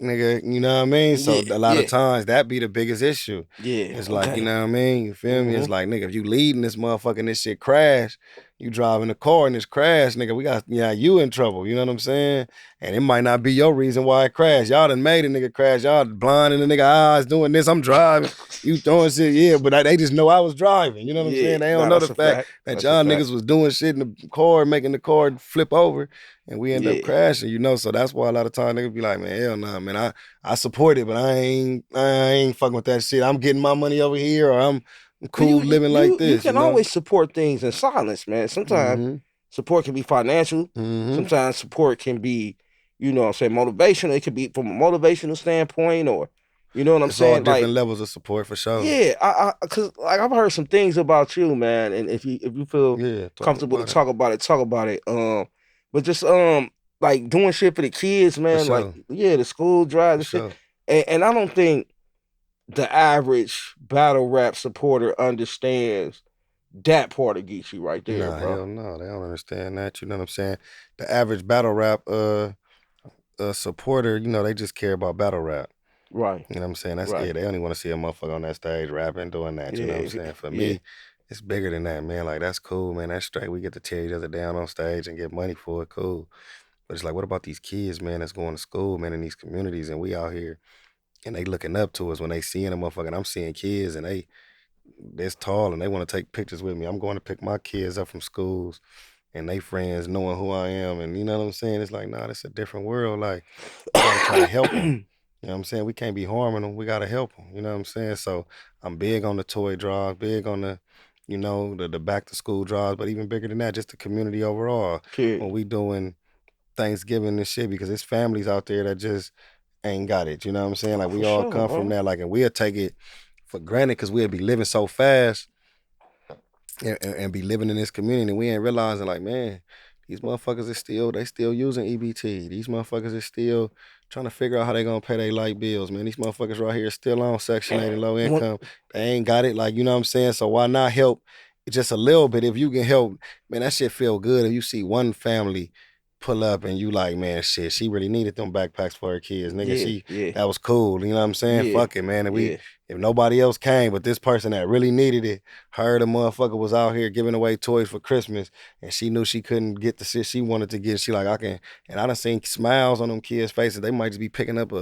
Nigga, you know what I mean? So yeah, a lot of yeah, times that be the biggest issue. yeah. It's like, you Okay. know what I mean? You feel me? Hmm. It's like, nigga, if you leading this motherfucker and this shit crash, you driving the car and this crash, nigga, we got you in trouble. You know what I'm saying? And it might not be your reason why it crashed. Y'all done made a nigga crash. Y'all blinding the nigga eyes doing this. I'm driving. You throwing shit, yeah, but they just know I was driving. You know what I'm Yeah, saying? They don't nah, know the that's a fact fact. that That's a y'all fact. niggas was doing shit in the car, making the car flip over, and we end up Yeah. crashing, So that's why a lot of times niggas be like, man, hell nah, man. I support it, but I ain't fucking with that shit. I'm getting my money over here, or I'm But you cool you living like you you this, can always support things in silence, man. Sometimes Mm-hmm. support can be financial. Mm-hmm. Sometimes support can be, what I'm saying, motivational. It could be from a motivational standpoint, or you know what I'm It's all saying. different Like, levels of support for sure. yeah, cause like I've heard some things about you, man, and if you feel Yeah, talk comfortable to about it. talk about it, talk about it. But just like doing shit for the kids, For man. Like, sure. yeah, the school drives For and shit. sure. And I don't think the average battle rap supporter understands that part of Geechee right there, Nah, bro. hell no. They don't understand that. You know what I'm saying? The average battle rap supporter, they just care about battle rap. Right, You know what I'm saying? That's right. it. They only want to see a motherfucker on that stage rapping, doing that. You know what I'm Yeah, saying? For yeah, me, it's bigger than that, man. Like that's cool, man. That's straight. We get to tear each other down on stage and get money for it. Cool. But it's like, what about these kids, man, that's going to school, man, in these communities, and we out here and they looking up to us when they seeing a motherfucker. And I'm seeing kids and this tall and they want to take pictures with me. I'm going to pick my kids up from schools and they friends knowing who I am. And you know what I'm saying? It's like, nah, it's a different world. Like, we got to try to help them. You know what I'm saying? We can't be harming them. We got to help them. You know what I'm saying? So I'm big on the toy drives, big on the, the back to school drives, but even bigger than that, just the community overall. When Period. we doing Thanksgiving and shit, because it's families out there that just ain't got it. You know what I'm saying? Like, For we all sure, come from bro. that. Like, and we'll take it for granted because we'll be living so fast and be living in this community and we ain't realizing like, man, these motherfuckers is still using EBT. These motherfuckers is still trying to figure out how they gonna pay their light bills, man. These motherfuckers right here still on Section 8 and low One, income. They ain't got it, like, you know what I'm saying? So why not help just a little bit? If you can help, man, that shit feel good. If you see one family pull up and you like, man, shit, she really needed them backpacks for her kids. Nigga, yeah, yeah, that was cool. You know what I'm saying? yeah, Fuck it, man. yeah, If nobody else came, but this person that really needed it, heard a motherfucker was out here giving away toys for Christmas, and she knew she couldn't get the shit she wanted to get. She like, I can, and I done seen smiles on them kids' faces. They might just be picking up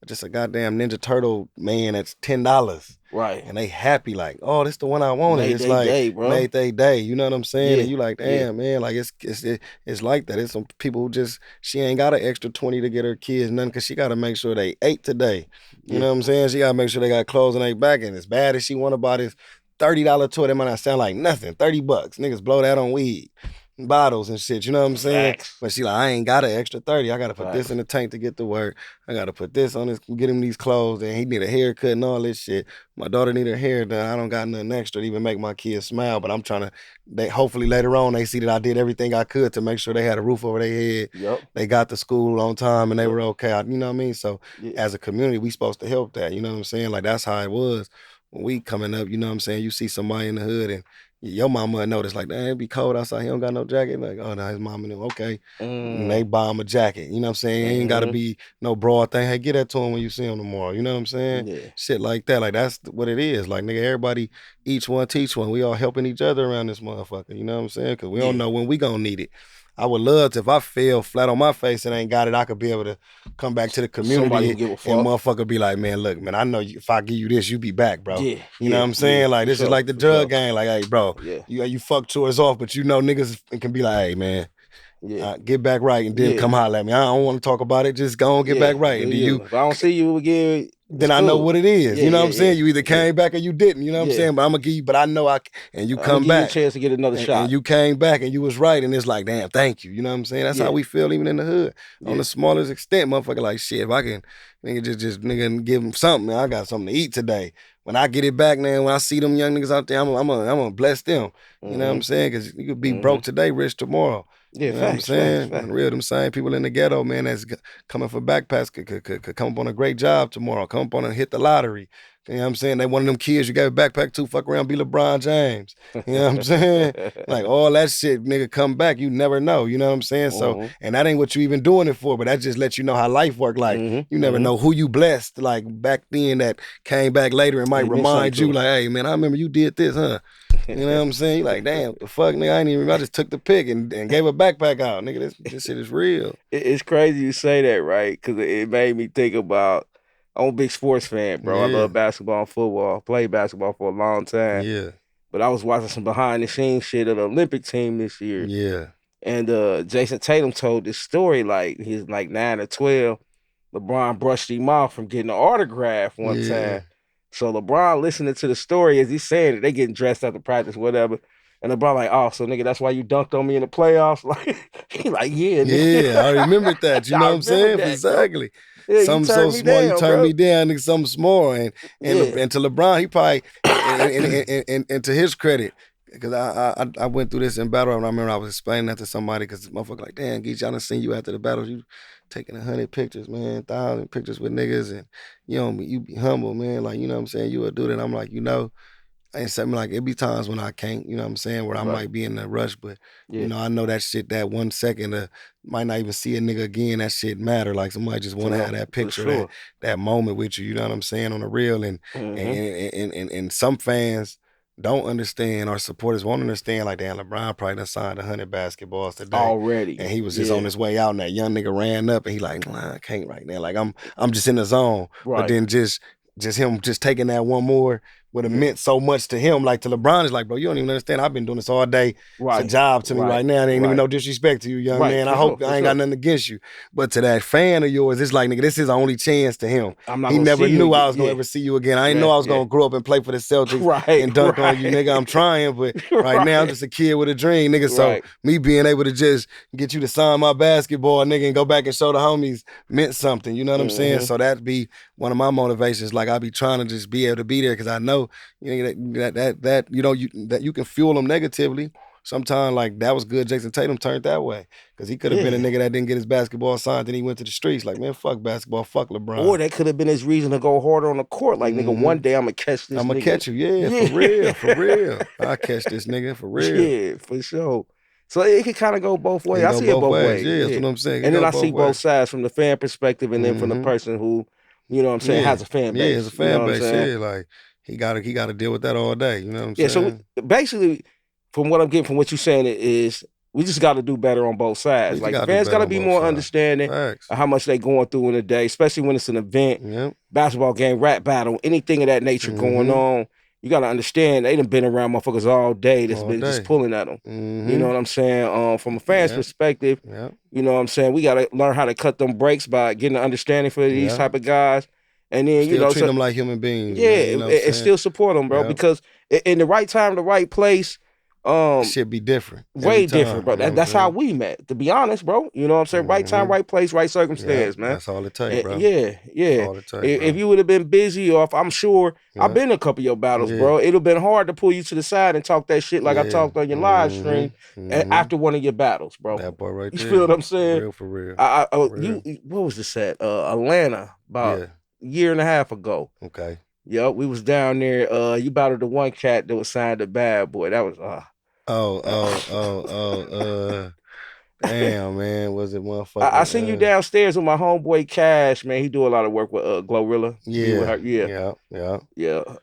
just a goddamn Ninja Turtle man that's $10. right. And they happy, like, oh, this the one I wanted. Made It's they like day, bro. made they day. You know what I'm saying? And Yeah, you like, yeah, damn, man, like it's like that. It's some people who just she ain't got an extra 20 to get her kids nothing because she got to make sure they ate today. You yeah, know what I'm saying? She got to make sure they got clothes on their back. And as bad as she want to buy this $30 toy, that might not sound like nothing. $30. Niggas blow that on weed, bottles and shit. You know what I'm saying? facts, But she like, I ain't got an extra 30. I got to put this facts. in the tank to get to work. I got to put this on this, get him these clothes. And he need a haircut and all this shit. My daughter need her hair done. I don't got nothing extra to even make my kids smile. But I'm trying to, they hopefully later on they see that I did everything I could to make sure they had a roof over their head. Yup, They got to school on time and they yup, were okay. You know what I mean? So yeah, as a community, we supposed to help that. You know what I'm saying? Like that's how it was when we coming up. You know what I'm saying? You see somebody in the hood and your mama notice like, damn, it be cold outside. He don't got no jacket. Like, oh no, his mama knew. Okay. And they mm, buy him a jacket. You know what I'm saying? It ain't gotta mm-hmm, be no broad thing. Hey, get that to him when you see him tomorrow. You know what I'm saying? yeah, Shit like that. Like that's what it is. Like nigga, everybody each one teach one. We all helping each other around this motherfucker. You know what I'm saying? Cause we don't yeah. know when we gonna need it. I would love to, if I fell flat on my face and ain't got it, I could be able to come back to the Somebody who community give a and fuck. motherfucker be like, man, look, man, I know you, if I give you this, you be back, bro. Yeah, You know yeah, what I'm yeah, saying? Like for this is sure, like the for drug sure. game. Like, hey, bro, Yeah, you fuck tours off, but you know niggas can be like, hey, man, yeah, get back right and then yeah, come holler at me. I don't want to talk about it. Just go and get yeah. back right. Do And do you? you If I don't see you again, it's then I know cool. what it is. Yeah, You know what yeah, I'm yeah, saying? You either yeah, came back or you didn't. You know what I'm yeah. saying? But I'm gonna give you. But I know and you I'm gonna come give you a back chance to get another and shot. you came back and you was right. And it's like, damn, thank you. You know what I'm saying? That's how Yeah, we feel even in the hood. On yeah, the smallest extent, motherfucker, like shit. If I can, nigga, just nigga give them something. Man, I got something to eat today. When I get it back, man, when I see them young niggas out there, I'm gonna bless them. You know what I'm mm-hmm, saying? Because you could be mm-hmm. broke today, rich tomorrow. Yeah, You know what I'm facts, facts, saying? And facts. real, them same people in the ghetto, man, that's coming for backpacks could come up on a great job tomorrow. Come up on and hit the lottery. You know what I'm saying? They one of them kids you gave a backpack to, fuck around, be LeBron James. You know what I'm saying? Like all that shit, nigga, come back. You never know. You know what I'm saying? So, Mm-hmm, and that ain't what you even doing it for, but that just lets you know how life work. Like, you mm-hmm, never mm-hmm. know who you blessed, like back then that came back later and might It meant something remind you, to like, hey, man, I remember you did this, huh? You know what I'm saying? You like, him. damn, what the fuck, nigga, I ain't even, I just took the pic and gave a backpack out. Nigga, this shit is real. It's crazy you say that, right? Because it made me think about. I'm a big sports fan, bro. I Yeah, love basketball and football. Played basketball for a long time, yeah, but I was watching some behind the scenes shit of the Olympic team this year, yeah, and Jason Tatum told this story like he's like 9 or 12. LeBron brushed him off from getting an autograph one yeah. time. So LeBron listening to the story as he's saying it, they getting dressed after practice, whatever. And LeBron like, oh, so nigga, that's why you dunked on me in the playoffs? Like he like, yeah, Yeah, I nigga. remembered that. You know I what I'm remember saying? that, bro. Exactly. Yeah, you Something so turned me small, you down, turn bro. me down, nigga, something small. Yeah. And to LeBron, he probably and to his credit, because I went through this in battle, and I remember I was explaining that to somebody because motherfucker like, damn, Geach, I done seen you after the battle. You taking 100 pictures, man, 1,000 pictures with niggas, and you be humble, man. Like, you know what I'm saying? You a dude, and I'm like, ain't something like it be times when I can't, you know what I'm saying, where I Right. might be in a rush, but Yeah. I know that shit, that 1 second, might not even see a nigga again. That shit matter. Like somebody just want to have that For picture, that sure. that moment with you. You know what I'm saying on the real, and Mm-hmm. and some fans don't understand, or supporters won't understand. Like, damn, LeBron probably done signed 100 basketballs today, and Already. he was just on Yeah. his way out, and that young nigga ran up, and he like, nah, I can't right now. Like I'm just in the zone, but Right. then just him just taking that one more. would have meant so much to him. Like to LeBron, is like, bro, you don't even understand. I've been doing this all day. It's a job to me right now. It ain't even no disrespect to you, young man. I hope I ain't got nothing against you. But to that fan of yours, it's like, nigga, this is his only chance to him. He never knew I was gonna ever see you again. I didn't know I was gonna grow up and play for the Celtics and dunk on you, nigga. I'm trying, but right now I'm just a kid with a dream, nigga. So me being able to just get you to sign my basketball, nigga, and go back and show the homies meant something. You know what I'm saying? So that'd be one of my motivations. Like I be trying to just be able to be there because I know that you can fuel them negatively. Sometimes like that was good. Jason Tatum turned that way because he could have been a nigga that didn't get his basketball signed. Then he went to the streets like, man, fuck basketball, fuck LeBron. Or that could have been his reason to go harder on the court. Like, nigga, one day I'm gonna catch this. I'm gonna catch you, for real. I catch this nigga for real. Yeah, for sure. So it could kind of go both ways. I see it both ways. Yeah, that's what I'm saying. And then I see both sides from the fan perspective, and then from the person who, you know what I'm saying, has a fan base. Yeah, has a fan base. Yeah, like he got to deal with that all day. You know what I'm saying? So basically, from what I'm getting from what you're saying is we just got to do better on both sides. Like fans got to be more understanding of how much they going through in a day, especially when it's an event, basketball game, rap battle, anything of that nature going on. You got to understand they done been around motherfuckers all day that's been just pulling at them. You know what I'm saying? From a fan's perspective, you know what I'm saying? We got to learn how to cut them breaks by getting an understanding for these type of guys. And then, still treat them like human beings. Yeah, you know and still support them, bro. Because in the right time, the right place, should be different. Way different, bro. That's how we met, to be honest, bro. You know what I'm saying? Right time, right place, right circumstance, man. That's all it takes, bro. Yeah. That's all it takes, if you would have been busy, or if I'm sure I've been in a couple of your battles, bro. It'd have been hard to pull you to the side and talk that shit like I talked on your live stream after one of your battles, bro. That boy right there. You feel what I'm saying? For real. What was the set? Atlanta, about a year and a half ago. Okay. Yep, we was down there. You battled the one cat that was signed to Bad Boy. That was damn, man, was it motherfucker? I seen you downstairs with my homeboy Cash, man. He do a lot of work with Glorilla. Yeah.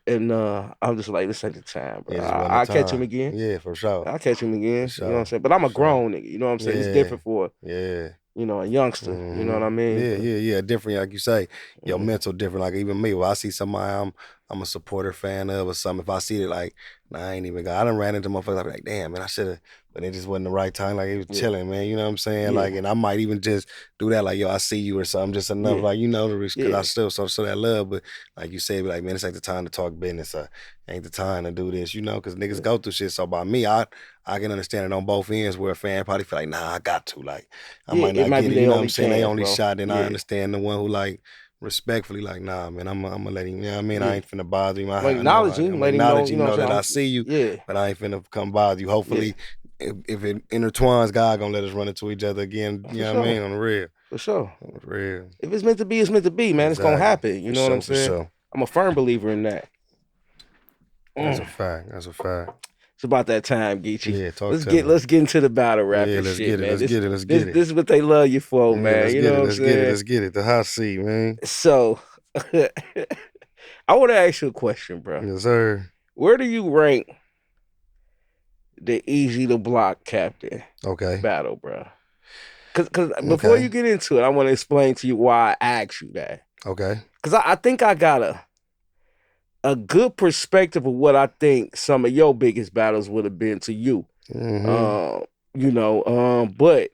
And I'm just like, this ain't the time, bro. I'll catch him again. Yeah, for sure. I'll catch him again. You know what I'm saying? But I'm a grown nigga. You know what I'm saying? It's different for you know, a youngster. You know what I mean? Yeah. Different, like you say. Your mental different. Like even me, when I see somebody I'm a supporter fan of or something, if I see it like, nah, I ain't even got. I done ran into motherfuckers, I be like, damn, man, I should have, but it just wasn't the right time. Like it was chilling, man. You know what I'm saying? Like, and I might even just do that, like, yo, I see you or something, just enough, like, you know, because I still so that love. But like you say, like, man, this ain't the time to talk business. Ain't the time to do this, you know, because niggas go through shit. So by me, I can understand it on both ends where a fan probably feel like, nah, I got to. Like, I might not get it. You know what I'm saying? They only shot, and I understand the one who like, respectfully, like, nah, man, I'm gonna let him, you know what I mean? I ain't finna bother him. Acknowledge him, let him know that I see you, but I ain't finna come bother you. Hopefully, if it intertwines, God gonna let us run into each other again, you know what I mean? On the real. For sure. On the real. If it's meant to be, it's meant to be, man. It's gonna happen. You know what I'm saying? Sure. I'm a firm believer in that. That's a fact. It's about that time, Geechee. Yeah, let's get into the battle rap. Yeah, let's shit, get it. Man. Let's get it. This is what they love you for, man. You know what I'm saying? Let's get it. The hot seat, man. So, I want to ask you a question, bro. Yes, sir. Where do you rank the Easy to Block Captain battle, bro? Because before you get into it, I want to explain to you why I asked you that. Okay. Because I think I got a good perspective of what I think some of your biggest battles would have been to you. You know, but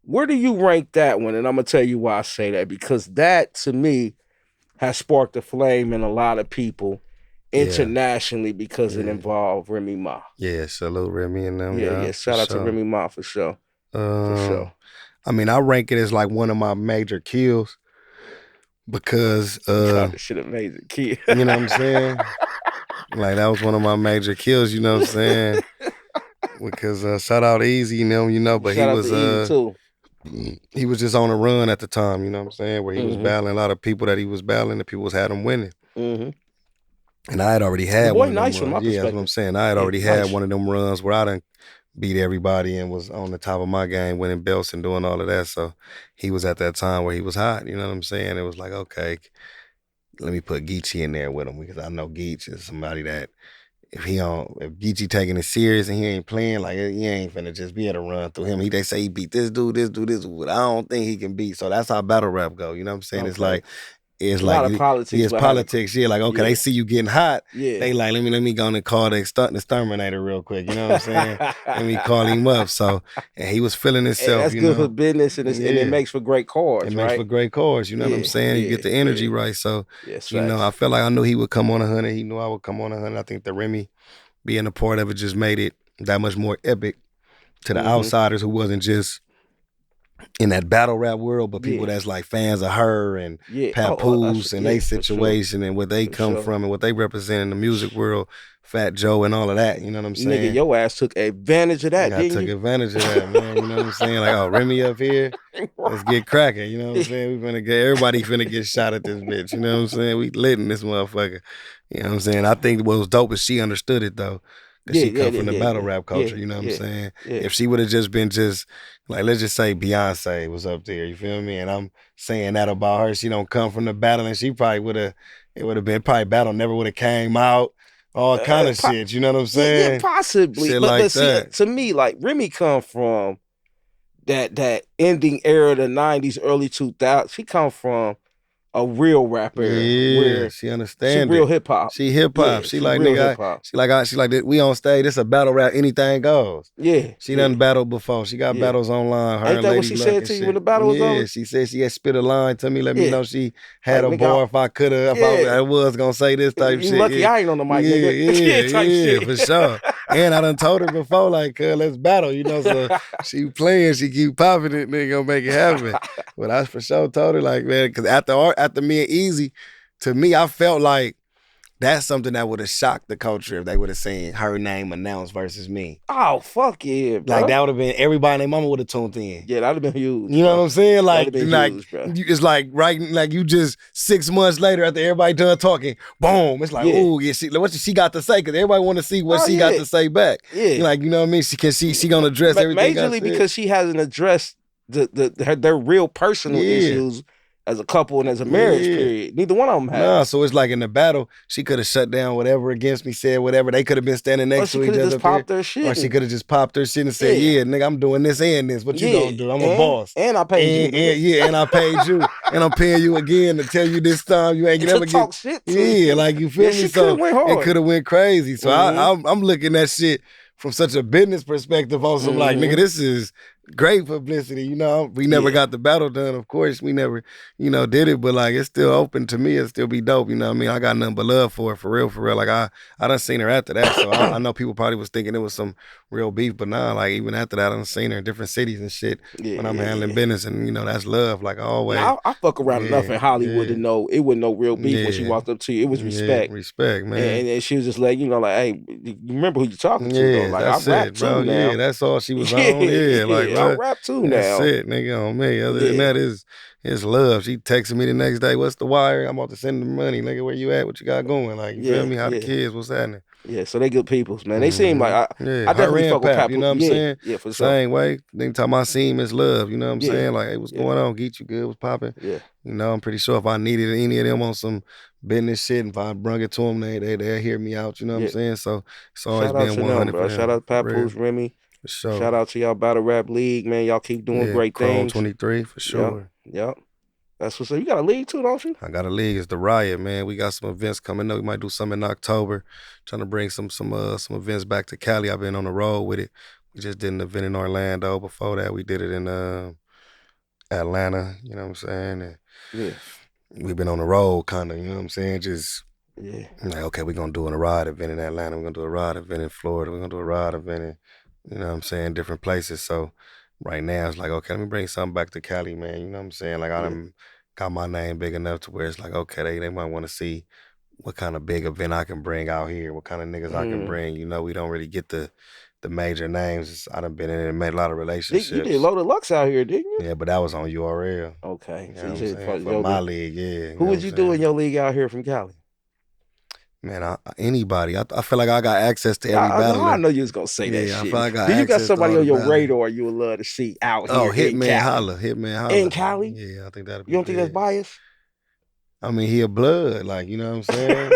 where do you rank that one? And I'm going to tell you why I say that. Because that, to me, has sparked a flame in a lot of people internationally because it involved Remy Ma. Yeah, salute Remy and them. Yeah. Shout out to Remy Ma for sure. I mean, I rank it as like one of my major kills because this shit amazing kill. You know what I'm saying? Like that was one of my major kills, you know what I'm saying? Because shout out Easy, you know, but shout he was Easy too. He was just on a run at the time, you know what I'm saying? Where he was battling a lot of people that he was battling, and people had him winning. And I had already had one of them runs. Yeah, that's what I'm saying. I had already had one of them runs where I done beat everybody and was on the top of my game, winning belts and doing all of that. So he was at that time where he was hot, you know what I'm saying? It was like, okay, let me put Geechee in there with him because I know Geech is somebody that if Geechee taking it serious and he ain't playing, like he ain't finna just be able to run through him. They say he beat this dude, but I don't think he can beat. So that's how battle rap go. You know what I'm saying? It's like it's A like lot of politics it's behind it. politics. Yeah, like okay, Yeah. they see you getting hot. Yeah. They like let me go and call the exterminator real quick. You know what I'm saying? Let me call him up. So and he was feeling Hey, himself. that's You good for know, business, and it makes for great it cars, makes for right? great cars. You know what I'm Yeah, saying? You yeah, get the energy yeah. right. So Yes, you know, facts. I felt like I knew he would come on 100. He knew I would come on 100. I think the Remy being a part of it just made it that much more epic to the outsiders who wasn't just in that battle rap world, but people Yeah. that's like fans of her and Yeah. Papoose and they For sure. situation and where they For come sure. from and what they represent in the music world, Fat Joe and all of that. You know what I'm saying? Nigga, your ass took advantage of that, I didn't took you? advantage of that, man. You know what I'm saying? Like, oh, Remy up here. Let's get cracking. You know what I'm saying? We finna get everybody finna get shot at this bitch. You know what I'm saying? We lit in this motherfucker. You know what I'm saying? I think what was dope is she understood it though. Cause she come from the battle rap culture, you know what I'm saying? Yeah. If she would have just been just like, let's just say Beyonce was up there, you feel me? And I'm saying that about her. She don't come from the battle, and she probably it would have been probably battle never would have came out, all kind of shit. You know what I'm saying? Yeah, possibly. Shit but like see, that. to me, like Remy come from that ending era of the 90s, early 2000s. She come from a real rapper where she she understand real it. hip hop. She hip hop. Yeah, she she like real nigga. hip hop. She like that. We on stage. This a battle rap. Anything goes. Yeah, She done battled before. She got battles online. Her Ain't and that what Lady she Luck said and to you shit. when the battle was over? Yeah, she said she had spit a line to me. Let me Yeah. know she had Like, a nigga, bar if I could have. If I was gonna say this type You shit. lucky Yeah. I ain't on the mic, nigga. Type shit. For sure. And I done told her before, like, let's battle. You know, so she playing. She keep popping it. Nigga gonna make it happen. But I for sure told her, like, man, because after me and Easy. To me, I felt like that's something that would have shocked the culture if they would have seen her name announced versus me. Oh, fuck yeah, bro. Like that would have been everybody and their mama would have tuned in. Yeah, that'd have been huge. You know what I'm saying? Like, huge, bro. It's like right, like you just 6 months later after everybody done talking, boom. It's like, ooh, yeah, what she got to say? Because everybody want to see what she got to say back. Yeah, like you know what I mean? She gonna address everything. Majorly because she hasn't addressed their real personal issues as a couple and as a marriage period. Neither one of them have. Nah, so it's like in the battle, she could have shut down whatever against me, said whatever. They could have been standing next to each other. Just popped their shit. Or she could have just popped her shit and said, yeah, nigga, I'm doing this and this. What you gonna do? I'm a boss. And I paid you. And I paid you. And I'm paying you again to tell you this time you ain't never talk shit to you. Like you feel me? So it could have went crazy. So I'm looking at shit from such a business perspective on some like, nigga, this is great publicity, you know. We never got the battle done, of course. We never, did it, but like it's still open to me. It'll still be dope, you know what I mean? I got nothing but love for it, for real. Like I done seen her after that. So I know people probably was thinking it was some real beef, but nah, like even after that, I done seen her in different cities and shit when I'm handling business, and that's love. Like I always I fuck around enough in Hollywood to know it wasn't no real beef when she walked up to you. It was respect. Respect, man. And she was just like, like, hey, you remember who you talking to though? Like that's I rap it, bro. too now. Yeah, that's all she was on. Yeah, like I rap too now. That's it, nigga, on me. Other than that, it's love. She texted me the next day, what's the wire? I'm about to send the money. Nigga, where you at? What you got going? Like, you feel me? How the kids? What's happening? Yeah, so they good peoples, man. They seem like I definitely fuck with Papoose. You know what I'm saying? Yeah, for sure. Same way. Anytime I see him, it's love. You know what I'm saying? Like, hey, what's going on? Get you good? What's popping? Yeah. I'm pretty sure if I needed any of them on some business shit, and if I brung it to them, they'll hear me out. You know what I'm saying? So it's always been 100 for them. Shout out to Papoose, Remy. For sure. Shout out to y'all Battle Rap League, man. Y'all keep doing great things. 23 for sure. Yep. That's what's up. You got a league too, don't you? I got a league. It's the Riot, man. We got some events coming up. We might do something in October. Trying to bring some events back to Cali. I've been on the road with it. We just did an event in Orlando. Before that, we did it in Atlanta. You know what I'm saying? And we've been on the road, kind of. You know what I'm saying? Just like, okay, we're gonna do a ride event in Atlanta. We're gonna do a ride event in Florida. We're gonna do a ride event in, you know what I'm saying, different places. So right now it's like, okay, let me bring something back to Cali, man. You know what I'm saying? Like I done got my name big enough to where it's like, okay, they might want to see what kind of big event I can bring out here, what kind of niggas I can bring. We don't really get the major names. I done been in and made a lot of relationships. You did Loaded Lux out here, didn't you? Yeah, but that was on URL. Okay. You know what I'm saying? For my league, yeah. Who would you do in your league out here from Cali? Man, anybody. I feel like I got access to every battle. I know you was gonna say that shit. I feel like I got do you got somebody on your battle. radar you would love to see out here? Oh, Hitman Holla. In Cali? Yeah, I think that'd be You don't think that's biased? I mean, he a blood, like, you know what I'm saying?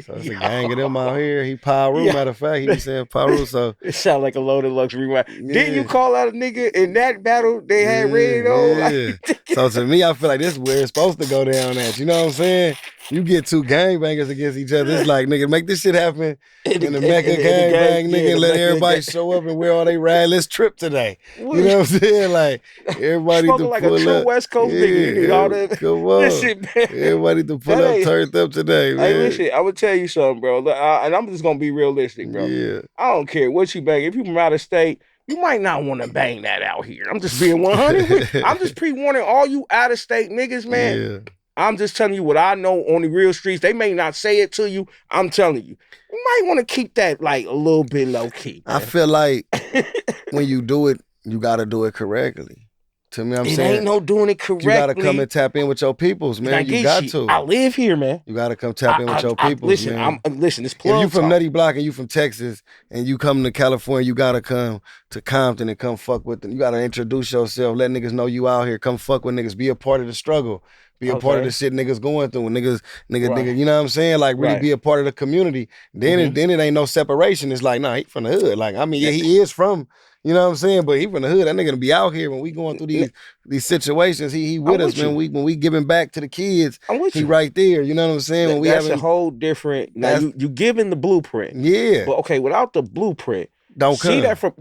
So it's a gang of them out here. He Pyru, Yeah. matter of fact, he be saying Pyru. So It sound like a loaded luxury rap. yeah. Didn't you call out a nigga in that battle they had red on? Yeah. So to me, I feel like this is where it's supposed to go down at. You know what I'm saying? You get two gangbangers against each other. It's like, nigga, make this shit happen in the Mecca gangbang, nigga, and let everybody show up and wear all they ride. Let's trip today. You know what I'm saying? Like, everybody to like pull a true up. West Coast nigga. You need all that. Come on. Listen, man. Everybody to pull up, turned up today, man. Hey, listen, I would tell you something, bro. And I'm just gonna be realistic, bro. Yeah. I don't care what you bang. If you from out of state, you might not want to bang that out here. I'm just being 100. I'm just pre-warning all you out of state niggas, man. Yeah. I'm just telling you what I know on the real streets. They may not say it to you. I'm telling you. You might want to keep that like a little bit low key. Man. I feel like when you do it, you got to do it correctly. To me, I'm saying. It ain't no doing it correctly. You got to come and tap in with your peoples, man. You got to. I live here, man. You got to come tap in with your peoples, man. Listen, it's plug If you from talk. Nutty Block and you from Texas and you come to California, you got to come to Compton and come fuck with them. You got to introduce yourself. Let niggas know you out here. Come fuck with niggas. Be a part of the struggle. Be a part of the shit niggas going through. Niggas, you know what I'm saying? Like, really be a part of the community. Then it ain't no separation. It's like, nah, he from the hood. Like, I mean, yeah, he is from, you know what I'm saying? But he from the hood. That nigga gonna be out here when we going through these situations. He with us, man. When we giving back to the kids, he right there. You know what I'm saying? That's a whole different. Now you giving the blueprint. Yeah. But okay, without the blueprint, don't come. See that from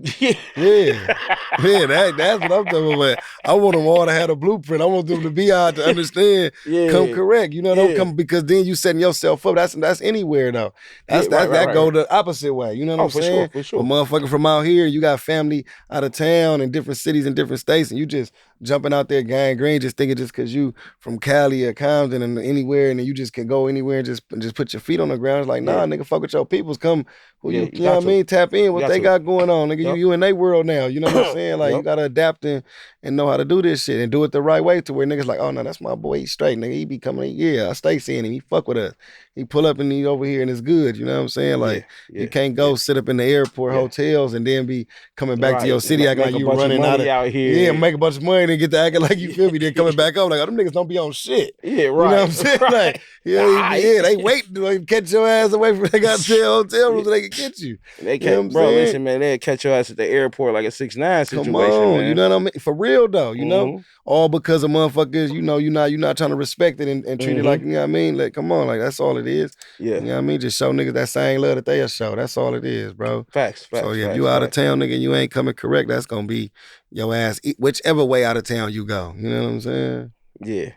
that's what I'm talking about. I want them all to have a blueprint. I want them to be out to understand. Come correct. You know, don't come because then you setting yourself up. That's anywhere though. That go the opposite way. You know what I'm saying? For sure. A motherfucker from out here, you got family out of town in different cities and different states, and you just jumping out there gang green, just thinking just because you from Cali or Compton and anywhere, and then you just can go anywhere and just put your feet on the ground. It's like, nah, nigga, fuck with your peoples. Come, you know what I mean? Tap in what they got going on, nigga. You in their world now. You know what I'm saying? Like, you gotta adapt and know how to do this shit and do it the right way to where niggas like, oh no, that's my boy. He's straight, nigga. He be coming. I stay seeing him. He fuck with us. He pull up and he over here and it's good. You know what I'm saying? Like, you can't go sit up in the airport hotels and then be coming back to your city acting like you running out here. Yeah, make a bunch of money and get to acting like you feel me. Then coming back up like, oh, them niggas don't be on shit. Yeah, right. You know what I'm saying? Like, they wait to catch your ass away from they got hotel rooms so they can get you. They can't, listen, man, they'll catch your ass at the airport like a 6ix9ine situation. Come on, man. You know what I mean? For real though, you know? All because of motherfuckers, you know, you're not trying to respect it and treat it like, you know what I mean? Like, come on, like that's all it is. Yeah. You know what I mean? Just show niggas that same love that they'll show. That's all it is, bro. Facts. So if you out of town, nigga, and you ain't coming correct, that's gonna be your ass, whichever way out of town you go. You know what I'm saying? Yeah.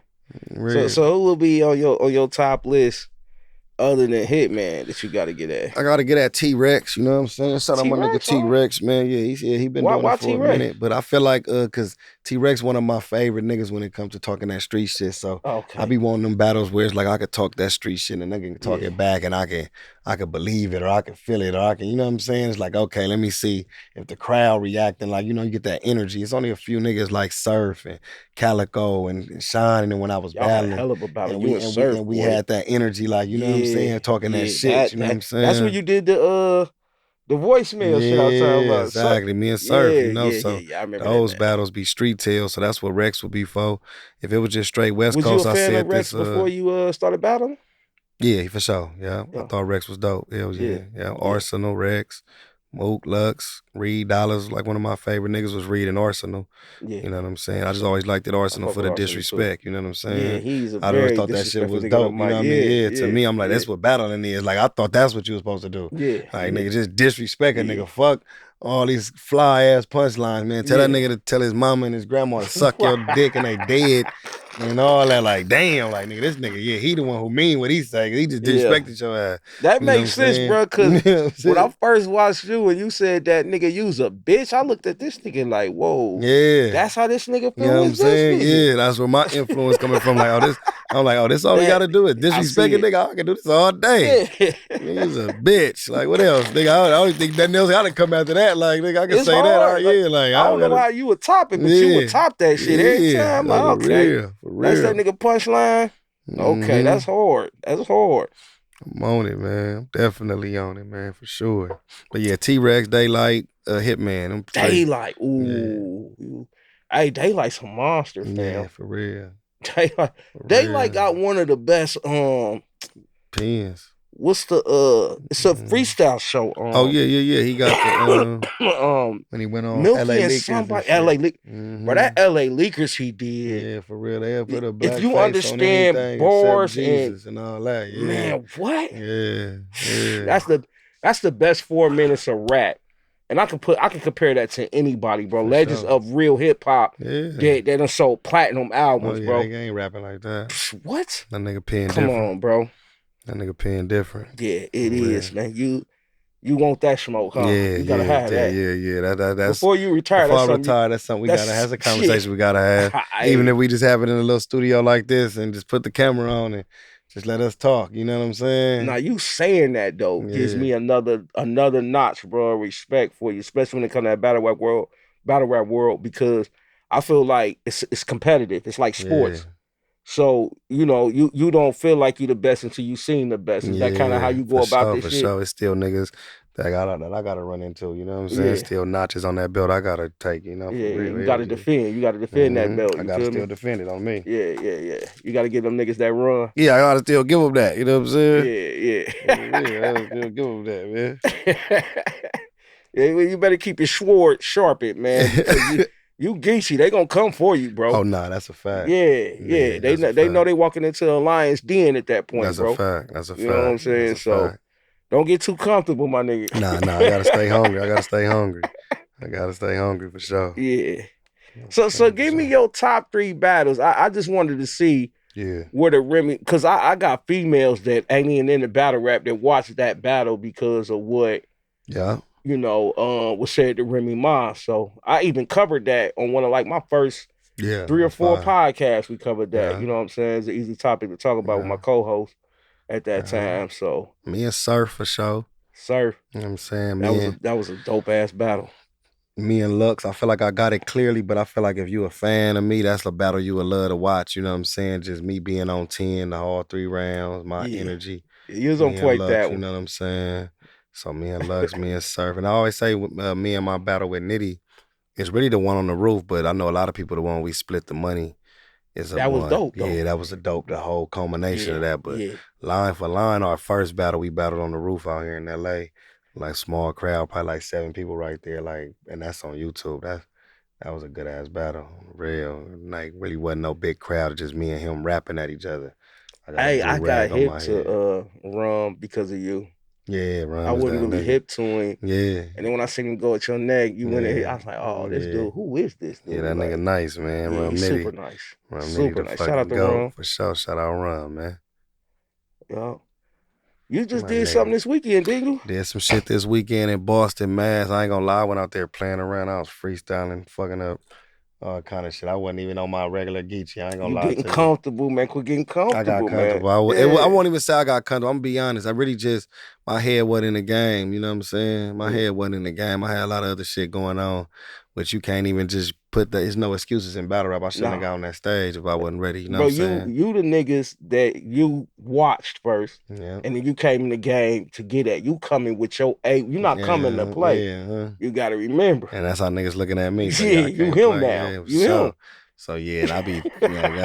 Real. So who will be on your top list other than Hitman that you got to get at? I got to get at T-Rex, you know what I'm saying? Shout out my nigga T-Rex, man. Yeah, he been doing it for a minute. But I feel like, because T-Rex one of my favorite niggas when it comes to talking that street shit. So I be wanting them battles where it's like I could talk that street shit and nigga can talk it back and I can believe it or I can feel it or I can, you know what I'm saying? It's like, okay, let me see if the crowd reacting. Like, you know, you get that energy. It's only a few niggas like Surf and Calico and Shine and when I was battling. Hell of a battle. And we had that energy, like, you know what I'm saying? Talking that shit, you know what I'm saying? That's when you did the voicemail shit I was talking about. Exactly. Me and Surf, you know, I remember those battles be street tales, so that's what Rex would be for. If it was just straight West Coast, I said this. Was you a fan of Rex before you started battling? Yeah, for sure. Yeah, I thought Rex was dope. Hell yeah. Arsenal, Rex, Mook, Lux, Reed, Dollars. Like one of my favorite niggas was Reed and Arsenal. Yeah. You know what I'm saying? I just always liked that Arsenal for the disrespect. You know what I'm saying? Yeah, I always thought that shit was dope. You know what I mean? Yeah, to me, I'm like, that's what battling is. Like, I thought that's what you was supposed to do. Yeah. Like, nigga, just disrespect a nigga. Fuck all these fly ass punchlines, man. Tell that nigga to tell his mama and his grandma to suck your dick and they dead. And all that, like, damn, like, nigga, this nigga, he the one who mean what he say. He just disrespected your ass. That makes sense, bro, because when I first watched you and you said that nigga, you was a bitch, I looked at this nigga like, whoa. Yeah. That's how this nigga feel. You know what I'm saying? Yeah, that's where my influence coming from. Like, this all we got to do is disrespect a nigga. I can do this all day. He's a bitch. Like, what else? Nigga, I don't think nothing else got to come after that. Like, nigga, I can say hard. that. Like, I don't know how you would top it, but you would top that shit every time. Like, okay. For real. That's that nigga punchline. Okay, that's hard. That's hard. I'm on it, man. I'm definitely on it, man, for sure. But yeah, T-Rex, Daylight, Hitman. Daylight, ooh. Hey, Daylight's a monster, fam. Yeah, for real. Daylight got one of the best pins. what's the it's a freestyle show. Oh yeah. He got the when he went on Milky LA and Leakers somebody and LA shit. Leakers. Bro, that LA Leakers he did. Yeah, for real. They'll put a black If you face on understand anything except bars Jesus and all that. Yeah. man, what? Yeah. That's the best 4 minutes of rap. And I can compare that to anybody, bro. For Legends sure. of real hip hop. Yeah. They done sold platinum albums, bro. They ain't rapping like that. What? That nigga pen Come different. on, bro. That nigga pen different. Yeah, it is, man. You want that smoke, huh? Yeah, you gotta have that. Yeah. That's before you retire. Before I retire, that's something we gotta have. That's a conversation we gotta have. Even if we just have it in a little studio like this and just put the camera on and just let us talk. You know what I'm saying? Now you saying that though gives me another notch, bro. Respect for you, especially when it comes to that battle rap world, because I feel like it's competitive. It's like sports. So, you know, you don't feel like you the best until you seen the best. Is that kind of how you go about this shit? For sure. It's still niggas that I gotta run into, you know what I'm saying? Still notches on that belt I gotta take, you know, for real. You gotta defend. You gotta defend that belt. I gotta still defend it on me. Yeah. You gotta give them niggas that run. Yeah, I gotta still give them that, you know what I'm saying? Yeah. I gotta still give them that, man. Yeah, well, you better keep your sword sharpened, man. Because you geeky, they gonna come for you, bro. Oh nah, that's a fact. Yeah. They know they walking into a lion's den at that point, bro. That's a fact. You know what I'm saying? So don't get too comfortable, my nigga. Nah, I gotta stay hungry. I gotta stay hungry for sure. Yeah. So give me your top 3 battles. I just wanted to see where the Remy, because I got females that ain't even in the battle rap that watch that battle because of what you know, was said to Remy Ma. So I even covered that on one of like my first 3 or 4 podcasts. We covered that. You know what I'm saying? It's an easy topic to talk about with my co-host at that time. So me and Surf for sure. Surf. You know what I'm saying? That was a dope ass battle. Me and Lux, I feel like I got it clearly, but I feel like if you a fan of me, that's a battle you would love to watch. You know what I'm saying? Just me being on 10 the whole 3 rounds, my energy. You was on point that one. You know what I'm saying? So me and Lux, me and Surf. And I always say me and my battle with Nitty, it's really the one on the roof, but I know a lot of people, the one we split the money is that was dope, though. Yeah, that was a dope, the whole culmination of that. But line for line, our first battle, we battled on the roof out here in LA. Like small crowd, probably like 7 people right there, like, and that's on YouTube. That was a good ass battle, real. Like really wasn't no big crowd, just me and him rapping at each other. I got hip to Rum because of you. Yeah, Rum. I wasn't really hip to him. Yeah. And then when I seen him go at your neck, you went in here. I was like, oh, this dude, who is this dude? Yeah, that nigga nice, man. Rum he's Nitty. super nice. Rum super Nitty nice. Shout out to Rum. For sure. Shout out Rum, man. Yeah. You just did something this weekend, didn't you? Did some shit this weekend in Boston, Mass. I ain't gonna lie, I went out there playing around. I was freestyling, fucking up all kind of shit. I wasn't even on my regular Geechee. I ain't gonna lie to you. Getting comfortable, man. Quit getting comfortable, I got comfortable. Man. I won't even say I got comfortable. I'm gonna be honest. I really just, my head wasn't in the game. You know what I'm saying? My head wasn't in the game. I had a lot of other shit going on, which you can't even just there's no excuses in battle rap. I shouldn't have got on that stage if I wasn't ready. You know what I'm saying? You the niggas that you watched first, and then you came in the game to get at. You coming with your you're not coming to play. You got to remember. And that's how niggas looking at me. You him now. You him. So yeah, and I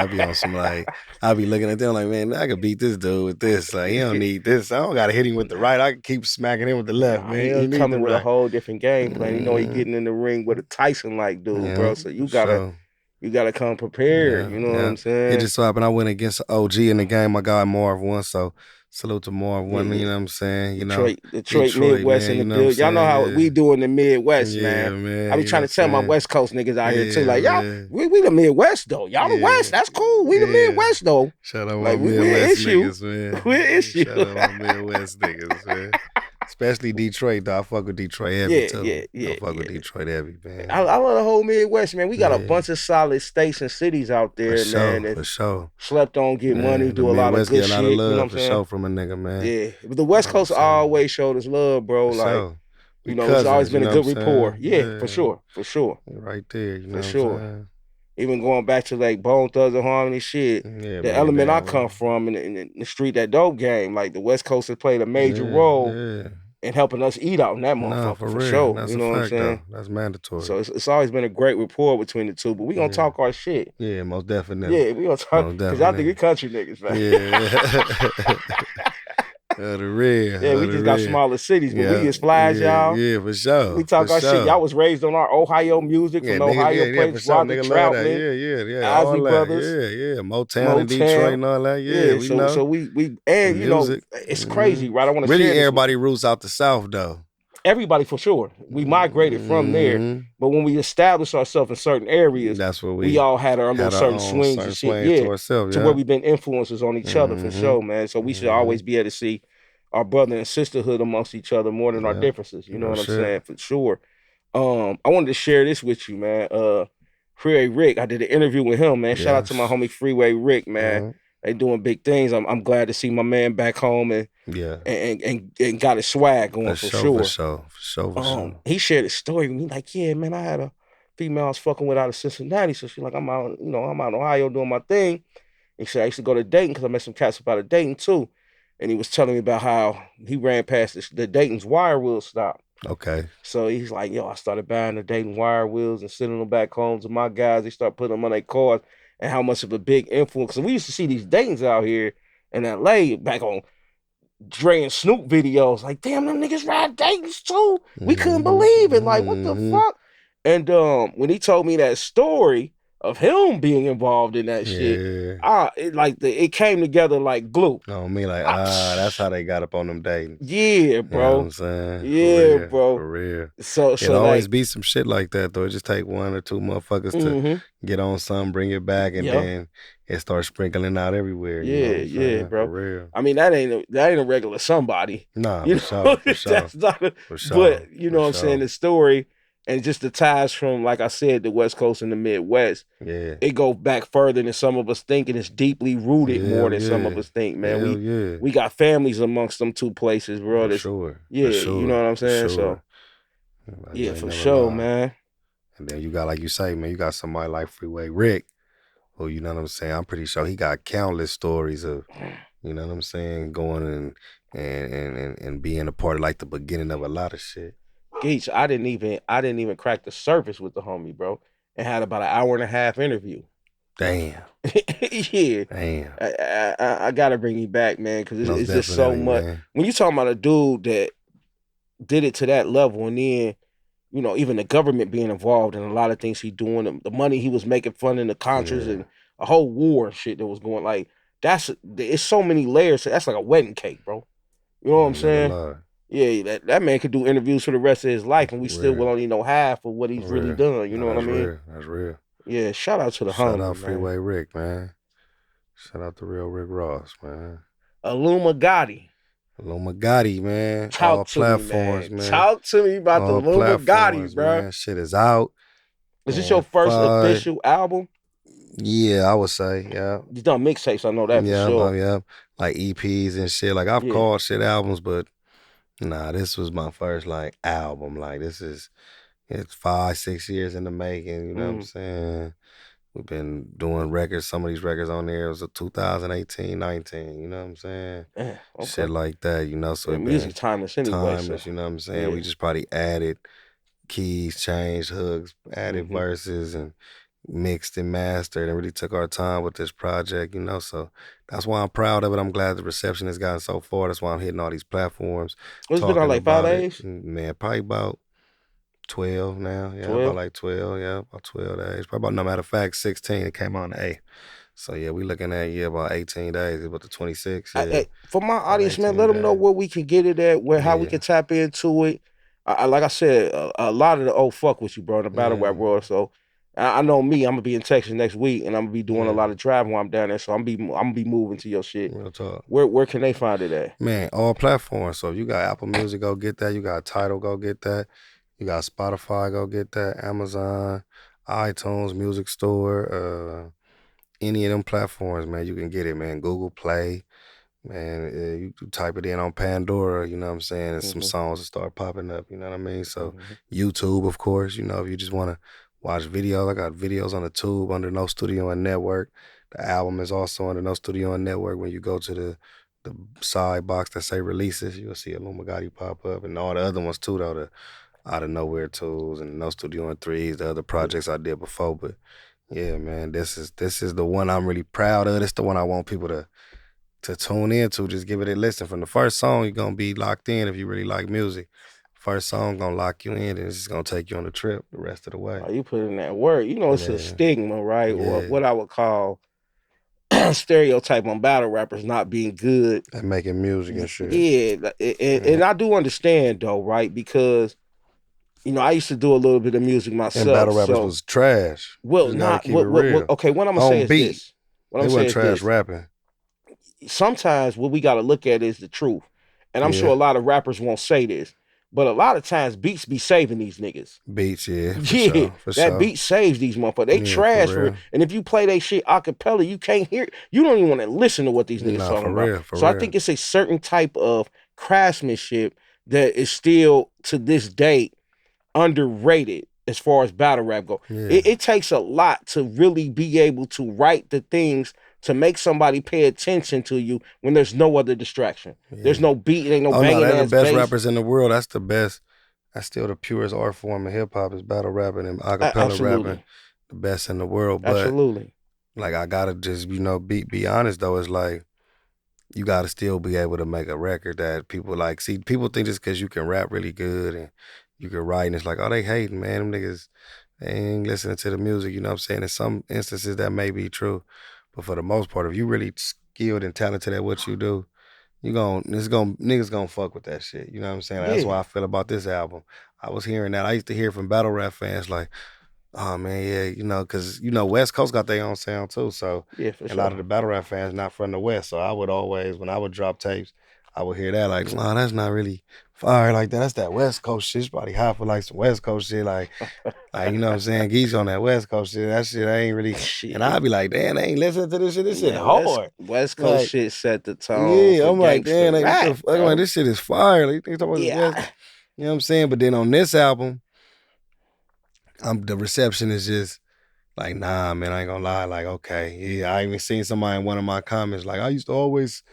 be on some like, I be looking at them like, man, I could beat this dude with this. Like, he don't need this. I don't gotta hit him with the right. I can keep smacking him with the left, man. He coming with a whole different game plan. You know he getting in the ring with a Tyson-like dude, bro. So you gotta come prepared. You know what I'm saying? It just so happened I went against OG in the game. My guy Marv won, so salute to Marv one. You know what I'm saying? You Detroit Midwest in the build. Y'all know how we do in the Midwest, man. I be trying to tell my West Coast niggas out here too, like, y'all, we the Midwest though. Y'all the West, that's cool. We the Midwest though. Shout out my Midwest niggas, man. We're issue. Shout out my Midwest niggas, man. Especially Detroit, though. I fuck with Detroit heavy, too. I fuck with Detroit heavy, man. I love the whole Midwest, man. We got a bunch of solid states and cities out there, man. For sure. Slept on, get money, do a lot of good shit. Get a lot of love, you know what I'm for saying? sure, from a nigga, man. Yeah. But the West Coast always showed us love, bro. Like, you know, it's always been a good rapport. Yeah, for sure. For sure. Right there, you know for sure. Even going back to like Bone Thugs and Harmony shit, the element I come from in the street, that dope game, like the West Coast has played a major role in helping us eat out in that motherfucker for sure. That's you know what I'm saying? That's mandatory. So it's always been a great rapport between the two, but we gonna talk our shit. Yeah, most definitely. Yeah, we gonna talk because I think we country niggas, man. Yeah. The real, Yeah, we the just got real. smaller cities, but we Yeah, as fly as yeah, y'all. yeah, for We sure, for talk our shit. sure. Y'all was raised on our Ohio music Yeah, from the nigga, Ohio yeah, for places, sure. Roger Nigga love that. Troutman, Yeah, yeah, yeah. All Ozzy that. Brothers, Yeah, yeah. Motown and Detroit Motown. and all that. Yeah, Yeah, we so know. we The and music. it's crazy, right? I want to Really share this with everybody you. roots out the South though. Everybody for sure. We migrated from there, Mm-hmm. but when we established ourselves in certain areas, That's what we we all had our little had our certain own swings and certain shit. swings Yeah, to ourselves, to where yeah. we've been influences on each other for Mm-hmm. sure, man. So we should Mm-hmm. always be able to see our brother and sisterhood amongst each other more than our Yeah. differences. You know For what I'm sure. saying? For sure. I wanted to share this with you, man. Freeway Rick, I did an interview with him, man. Shout out to my Yes. homie Freeway Rick, man. Uh, They doing big things. I'm glad to see my man back home yeah. and got his swag going For for sure, for sure. sure. For sure, for sure. He shared a story with me, like, yeah, man, I had a female I was fucking with out of Cincinnati. So she's like, I'm out, I'm out in Ohio doing my thing. He said, I used to go to Dayton because I met some cats up out of Dayton too. And he was telling me about how he ran past the Dayton's wire wheel stop. Okay. So he's like, yo, I started buying the Dayton wire wheels and sending them back home to my guys. They start putting them on their cars and how much of a big influence. So we used to see these Daytons out here in LA back on Dre and Snoop videos. Like, damn, them niggas ride Daytons too. We couldn't Mm-hmm. believe it. Like, what the Mm-hmm. fuck? And when he told me that story of him being involved in that shit, Yeah. it came together like glue. No, me like, I, that's how they got up on them dating. yeah, You know what bro. I'm saying? For Yeah, real. bro. For real. So It so always like, be some shit like that though. It just take one or two motherfuckers to mm-hmm. get on something, bring it back, and Yeah. then it starts sprinkling out everywhere. You know what Yeah, I'm yeah, saying? For bro. real. I mean, that ain't a regular somebody. Nah, You for know, sure. For sure. that's not For sure. but you For know what I'm saying, sure. the story and just the ties from, like I said, the West Coast and the Midwest, Yeah. it goes back further than some of us think, and it's deeply rooted more Hell than some yeah. of us think, man. Hell yeah. We got families amongst them two places, bro. For That's, sure. yeah, For you know sure. what I'm For saying? So sure. Like, you yeah, ain't for never sure, lie. man. And then you got, like you say, man, you got somebody like Freeway Rick, who, you know what I'm saying? I'm pretty sure he got countless stories of, you know what I'm saying, going and being a part of like the beginning of a lot of shit. Geach, I didn't even crack the surface with the homie, bro, and had about an hour and a half interview. Damn. Yeah. Damn. I gotta bring you back, man, because Most it's just so definitely, much. man. When you talking about a dude that did it to that level, and then even the government being involved in a lot of things he doing, the money he was making funding the Contras Yeah. and a whole war and shit that was going, like, it's so many layers. That's like a wedding cake, bro. You know what I'm Ain't never saying? lie. Yeah, that man could do interviews for the rest of his life, and we still will Real. only know half of what he's really Real. done. You No, know what I that's mean? real. That's real. Yeah, shout out to the Shout out homie, man. Freeway Rick, man. Shout out to real Rick Ross, man. Illuma Gotti. Luma Gotti, man. All Talk to me, platforms, man. man. Talk to me about the All Illuma Gotti, platforms, bro. man. Shit is out. Is this your And first official album? yeah, I would say, yeah. You done mixtapes, I know that for Yeah, sure. yeah. Like EPs and shit. Like I've Yeah. called shit albums, but nah, this was my first like album. Like it's 5-6 years in the making, you know what I'm saying? We've been doing records. Some of these records on there was a 2018, 19, you know what I'm saying? Okay. Shit like that, you know. So Yeah, it music been timeless anyway. timeless, So you know what I'm saying? yeah. We just probably added keys, changed hooks, added verses and mixed and mastered and really took our time with this project, you know. So that's why I'm proud of it. I'm glad the reception has gotten so far. That's why I'm hitting all these platforms, It's been on talking like 5 about it. days? Man, probably about 12 now. Yeah, 12? about like 12. Yeah, about 12 days. Probably about, no matter of fact, 16. It came on the 8th. So yeah, we looking at about 18 days. About the 26th. Yeah. For my audience, man, 18 let them know days. where we can get it at, how we Yeah. can tap into it. Like I said, a lot of the old fuck with you, bro, in the battle rap Yeah. world. So I know me, I'm gonna be in Texas next week, and I'm gonna be doing a Yeah. lot of travel while I'm down there. So I'm gonna be moving to your shit. Real talk. Where can they find it at? Man, all platforms. So if you got Apple Music, go get that. You got Tidal, go get that. You got Spotify, go get that. Amazon, iTunes, Music Store, any of them platforms, man, you can get it, man. Google Play, man, you type it in on Pandora, you know what I'm saying, and some songs will start popping up, you know what I mean? So YouTube, of course, you know, if you just want to watch videos, I got videos on the tube under No Studio and Network. The album is also under No Studio and Network. When you go to the side box that say releases, you'll see Illuma Gotti pop up, and all the other ones too, though, the Out of Nowhere tools and No Studio and Threes, the other projects I did before. But yeah, man, this is the one I'm really proud of. This the one I want people to to tune into. Just give it a listen. From the first song, you're gonna be locked in if you really like music. First song gonna lock you in, and it's just gonna take you on the trip the rest of the way. Oh, you put in that word. You know, it's a Yeah, stigma, right? Or yeah. what I would call stereotype on battle rappers not being good. And making music and shit. Yeah, and I do understand though, right? Because I used to do a little bit of music And myself. battle rappers So, was trash. well, Just gotta not keep it what. real. Okay, what I'm gonna say On is beat, this. What I'm they saying wasn't is trash this. rapping. Sometimes what we got to look at is the truth, and I'm sure Yeah, a lot of rappers won't say this, but a lot of times beats be saving these niggas. beats. Yeah, for Yeah, sure, for that sure. beat saves these motherfuckers. They Yeah, for trash for it. real. And if you play they shit a cappella, you can't hear it. You don't even want to listen to what these niggas Nah, talking for about. real, for So I real. think it's a certain type of craftsmanship that is still to this day underrated as far as battle rap go. Yeah, It takes a lot to really be able to write the things to make somebody pay attention to you when there's no other distraction. There's yeah. no beat, ain't no Oh no, banging they're the ass best bass. rappers in the world. That's the best. That's still the purest art form of hip hop is battle rapping and acapella rapping. Absolutely. The best in the world. But Absolutely. like I gotta just, be honest though, it's like you gotta still be able to make a record that people like. See, people think just cause you can rap really good and you can write and it's like, oh, they hating, man. Them niggas they ain't listening to the music, you know what I'm saying? In some instances that may be true. But for the most part, if you really skilled and talented at what you do, niggas gonna fuck with that shit. You know what I'm saying? Like, that's Yeah. why I feel about this album. I was hearing that. I used to hear from battle rap fans like, oh man, yeah, because West Coast got their own sound too. So Yeah, for a lot of sure. the battle rap fans not from the West. So I would always, when I would drop tapes, I would hear that like, no, that's not really fire like that. That's that West Coast shit. It's probably hot for like some West Coast shit. Like you know what I'm saying? Geese on that West Coast shit. That shit I ain't really. And Shit. I'd be like, damn, they ain't listening to this shit. This shit Man, West hard. West Coast Like, shit set the tone yeah, for I'm like, gangster damn, like what the rap, fuck? I'm like, bro. this shit is fire. Like they talking about this West. Yeah. You know what I'm saying? But then on this album, the reception is just like, nah, man, I ain't gonna lie. Like, okay, yeah, I even seen somebody in one of my comments like, I used to always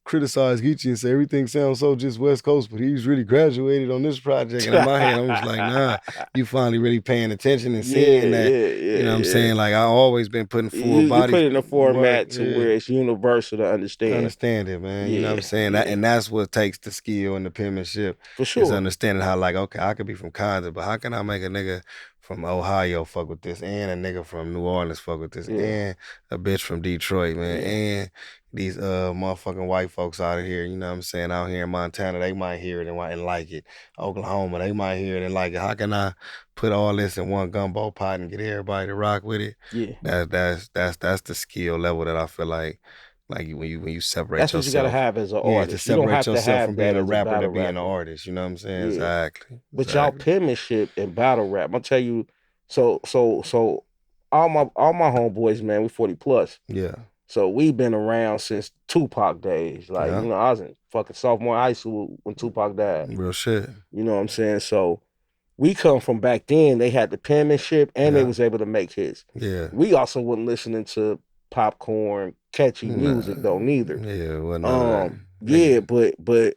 criticize Geechee and say everything sounds so just West Coast, but he's really graduated on this project. And in my head, I'm just like, nah, you finally really paying attention and Yeah, seeing that. yeah, You know what I'm yeah, saying? Like, I always been putting full you body put it in a work. format to Yeah. where it's universal to understand. Understand it, man. You know what I'm Yeah, saying? yeah, And that's what takes the skill and the penmanship for is sure. understanding how, like, okay, I could be from Compton, but how can I make a nigga from Ohio fuck with this and a nigga from New Orleans fuck with this Yeah, and a bitch from Detroit, man, yeah, and these motherfucking white folks out of here, you know what I'm saying? Out here in Montana, they might hear it and like it. Oklahoma, they might hear it and like it. How can I put all this in one gumbo pot and get everybody to rock with it? yeah. That's the skill level that I feel like when you separate That's what you got to yourself, have as an yeah, to artist. You don't separate have to yourself have from that being a as a rapper to battle being an rapper. artist. You know what I'm saying? Yeah, Exactly, but y'all exactly. penmanship and battle rap. I'm gonna tell you. So all my homeboys, man, we 40 plus. Yeah, So we've been around since Tupac days. Like, yeah, I was in fucking sophomore high school when Tupac died. real shit. You know what I'm saying? So we come from back then. They had the penmanship and they Yeah, was able to make hits. yeah. We also wasn't listening to popcorn, catchy Nah, music though, neither. yeah, well, none of that. Yeah, Nigga. but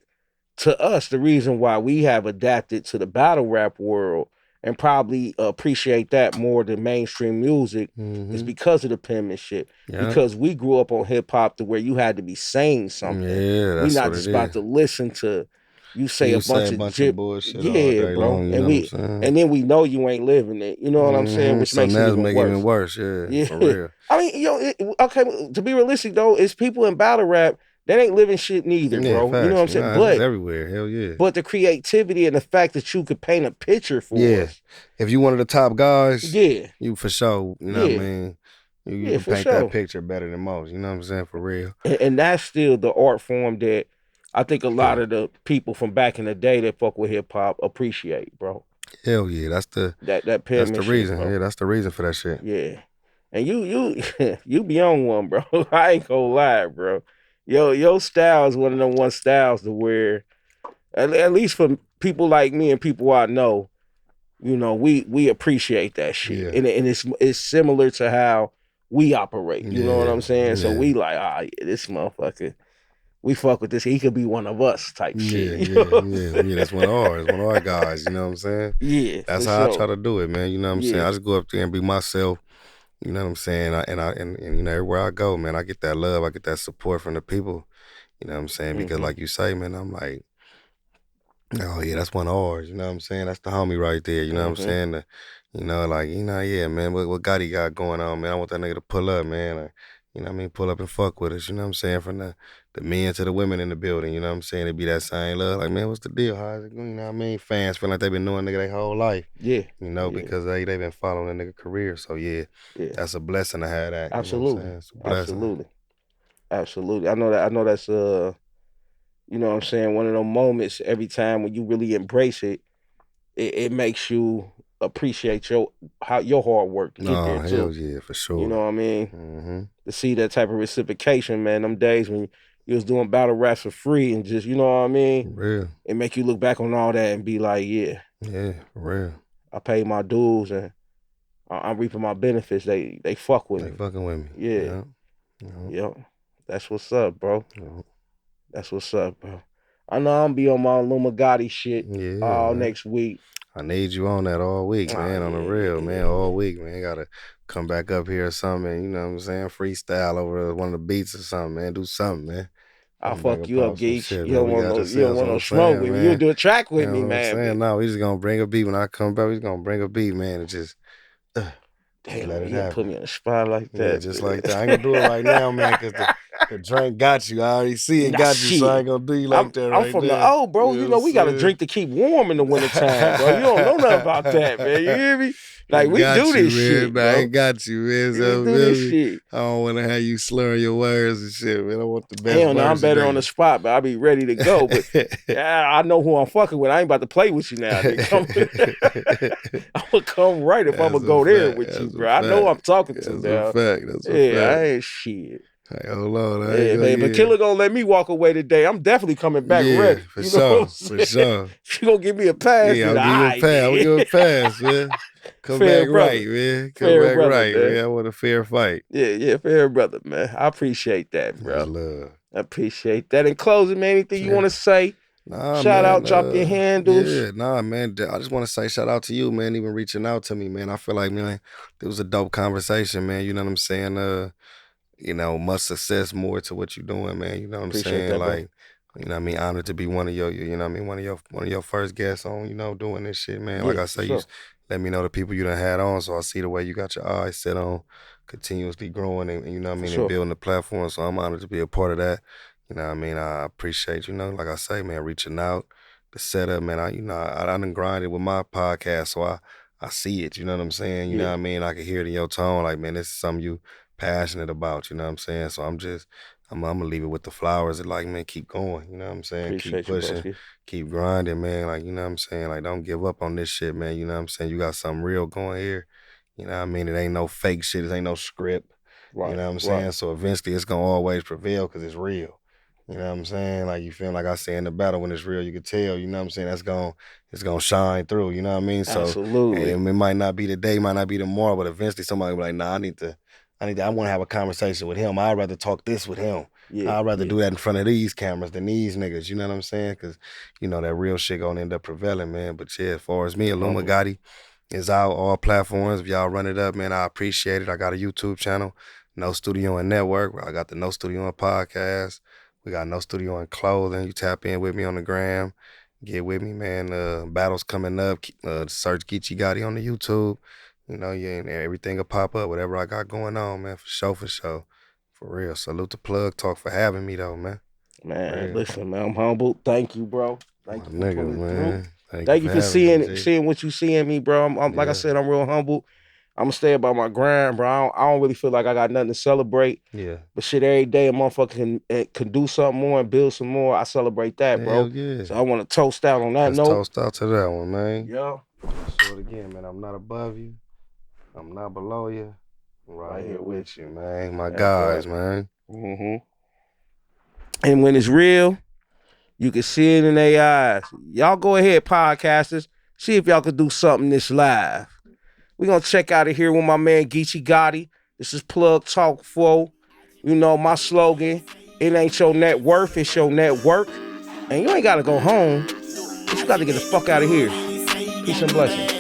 to us, the reason why we have adapted to the battle rap world and probably appreciate that more than mainstream music is Mm-hmm. because of the penmanship. Yeah, Because we grew up on hip hop to where you had to be saying something. yeah, We that's not what it just about is. to listen to you say a You say bunch a of bunch of jip. bullshit all Yeah, day bro. long, you And know what I'm we saying? and then we know you ain't living it. You know what I'm saying? Which So makes it now it's even making it even worse. worse, yeah, Yeah. for real. I mean, okay, to be realistic though, it's people in battle rap that ain't living shit neither, Yeah, bro. You know what facts. I'm saying? Nah, it's everywhere. Hell yeah. But the creativity and the fact that you could paint a picture for Yeah. us. If you one of the top guys, Yeah. you for sure, you know what I Yeah. mean? You Yeah, can for paint that sure. picture better than most. You know what I'm saying? For real. And that's still the art form that I think a lot Yeah. of the people from back in the day that fuck with hip hop appreciate, bro. Hell yeah. That That's the penmanship, reason. bro. Yeah, that's the reason for that shit. Yeah. And you you be on one, bro. I ain't gonna lie, bro. Your style is one of them one styles to where at least for people like me and people I know, we appreciate that shit. Yeah. And it's similar to how we operate. You know what Yeah. I'm saying? So Yeah. we like, yeah, this motherfucker, we fuck with this. He could be one of us type Yeah, shit. You know yeah, what I'm yeah, saying? yeah. That's one of ours. One of our guys. You know what I'm saying? Yeah, That's for how I try sure. to do it, man. You know what I'm saying? Yeah. I just go up there and be myself. You know what I'm saying? And you know, everywhere I go, man, I get that love, I get that support from the people. You know what I'm saying? Because Mm-hmm. like you say, man, I'm like, oh yeah, that's one of ours. You know what I'm saying? That's the homie right there. You know what I'm Mm-hmm. saying? You know, like yeah, man. What Gotti got going on, man? I want that nigga to pull up, man. Like, you know what I mean? Pull up and fuck with us. You know what I'm saying? From the men to the women in the building. You know what I'm saying? It be that same love. Like, man, what's the deal? How's it going? You know what I mean? Fans feel like they been knowing nigga their whole life. Yeah. You know, Yeah. because they been following the nigga career. So yeah, Yeah. that's a blessing to have that. You know what I'm Absolutely. saying? It's a blessing. Absolutely. Absolutely. I know that's you know what I'm saying, one of those moments every time when you really embrace it, it makes you appreciate your hard work to get No, there hell too. yeah, for You know sure. what I mean? Mm-hmm. To see that type of reciprocation, man, them days when you was doing battle raps for free and just, you know what I mean? For real. It make you look back on all that and be like, yeah, Yeah, for real. I paid my dues and I'm reaping my benefits. They fuck with They me. fucking with me. Yeah. Yeah. Yeah. Yep. That's what's up, bro. Yeah. That's what's up, bro. I know I'm be on my Lumagati shit Yeah, all man. next week. I need you on that all week, Oh man. On the yeah, real, yeah, man. yeah, All yeah. week, man. Gotta come back up here or something. You know what I'm saying? Freestyle over one of the beats or something, man. Do something, man. I'll Come back fuck and you up, pop some Geach. shit, man. We got You don't ourselves want what no I'm smoke saying, with me. You'll man. do a track You with me, know what I'm man. saying? But No, we just gonna bring a beat when I come back. We just gonna bring a beat, man, and uh, just damn, let man, it you gonna put happen. me on the spot like Yeah, that, just man. like that. I ain't gonna do it right now, man, because the drink got you. I already see it Nah, got you, so I shit. ain't gonna do you like that I'm right from the now. bro. You You know what I'm know we got to saying? drink to keep warm in the wintertime, bro. You don't know nothing about that, man. You hear me? I Like we do got you, this man. shit, Nah, I bro. ain't got you, man. We So do this feel me? shit. I don't want to have you slurring your words and shit, man. I want the best Hell no, I'm version better of on the you. spot, but I'll be ready to go. But yeah, I know who I'm fucking with. I ain't about to play with you now. Nigga. I'm gonna come right if I'm That's gonna a go there fact. with you, That's a bro. I know who fact. I'm talking to That's a now. fact. That's a Yeah, fact. I ain't shit. Hey, hold on. I ain't Yeah, gonna, man. But yeah. Killer gonna let me walk away today. I'm definitely coming back Yeah, ready. for You know what I'm sure. For saying? sure. You gonna give me a pass? Yeah, Then I'll give you a I pass. I'm gonna did. give you a pass, man. Come Fair back brother. right, man. Come Fair back brother, right, man. man. I want a fair fight. Yeah, yeah, fair brother, man. I appreciate that, That's bro. love. I appreciate that. In closing, man, anything you Yeah. want to say? Nah, Shout out, man. drop your handles. Yeah, nah, man. I just want to say shout out to you, man. Even reaching out to me, man. I feel like, man, it was a dope conversation, man. You know what I'm saying? Much success more to what you're doing, man. You know what I'm Appreciate saying? that, bro. Like, you know what I mean? Honored to be one of your, you know what I mean, one of your first guests on, doing this shit, man. Like Yeah, I for say, sure. let me know the people you done had on, so I see the way you got your eyes set on continuously growing and you know what I For mean, and sure. building the platform. So I'm honored to be a part of that. You know what I mean? I appreciate, like I say, man, reaching out, the setup, man. I done grinded with my podcast, so I see it, you know what I'm saying? You know Yeah. what I mean? I can hear it in your tone, like, man, this is something you passionate about, you know what I'm saying? So I'm gonna leave it with the flowers and like, man, keep going, you know what I'm saying? Keep Appreciate you, pushing, broski. keep grinding, man. Like, you know what I'm saying? Like, don't give up on this shit, man. You know what I'm saying? You got something real going here. You know what I mean? It ain't no fake shit, it ain't no script. You Right, know what I'm right. saying? So eventually it's gonna always prevail because it's real. You know what I'm saying? Like you feel like I say in the battle when it's real, you can tell, you know what I'm saying? It's gonna shine through, you know what I mean? So and Absolutely. it might not be today, might not be tomorrow, but eventually somebody will be like, nah, I wanna have a conversation with him. I'd rather talk this with him. Yeah, I'd rather yeah. do that in front of these cameras than these niggas, you know what I'm saying? Cause that real shit gonna end up prevailing, man. But yeah, as far as me, Illuma Humble. Gotti is out all platforms. If y'all run it up, man, I appreciate it. I got a YouTube channel, No Studio and Network. I got the No Studio and Podcast. We got No Studio and Clothing. You tap in with me on the gram. Get with me, man. Battles coming up. Search Geechee Gotti on the YouTube. Yeah, and everything will pop up. Whatever I got going on, man. For sure, for sure. For real. Salute the Plug Talk for having me, though, man. Man, Real. listen, man, I'm humbled. Thank you, bro. My Thank you for nigga, pulling through. man. Thank you Thank for you for having me, seeing G. seeing what you see in me, bro. I'm like I Yeah. said, I'm real humble. I'm gonna stay about my grind, bro. I don't really feel like I got nothing to celebrate. Yeah. But shit, every day a motherfucker can do something more and build some more. I celebrate that, Hell bro. yeah. So I want to toast out on that Let's note. toast out to that one, man. Yeah. So it again, man. I'm not above you. I'm not below you. I'm right Right here here with with you, you. man. My That's guys, right. man. Mm-hmm. And when it's real, you can see it in their eyes. Y'all go ahead, podcasters. See if y'all could do something this live. We're gonna check out of here with my man Geechee Gotti. This is Plug Talk 4. You know my slogan, it ain't your net worth, it's your network. And you ain't gotta go home, but you gotta get the fuck out of here. Peace and blessings.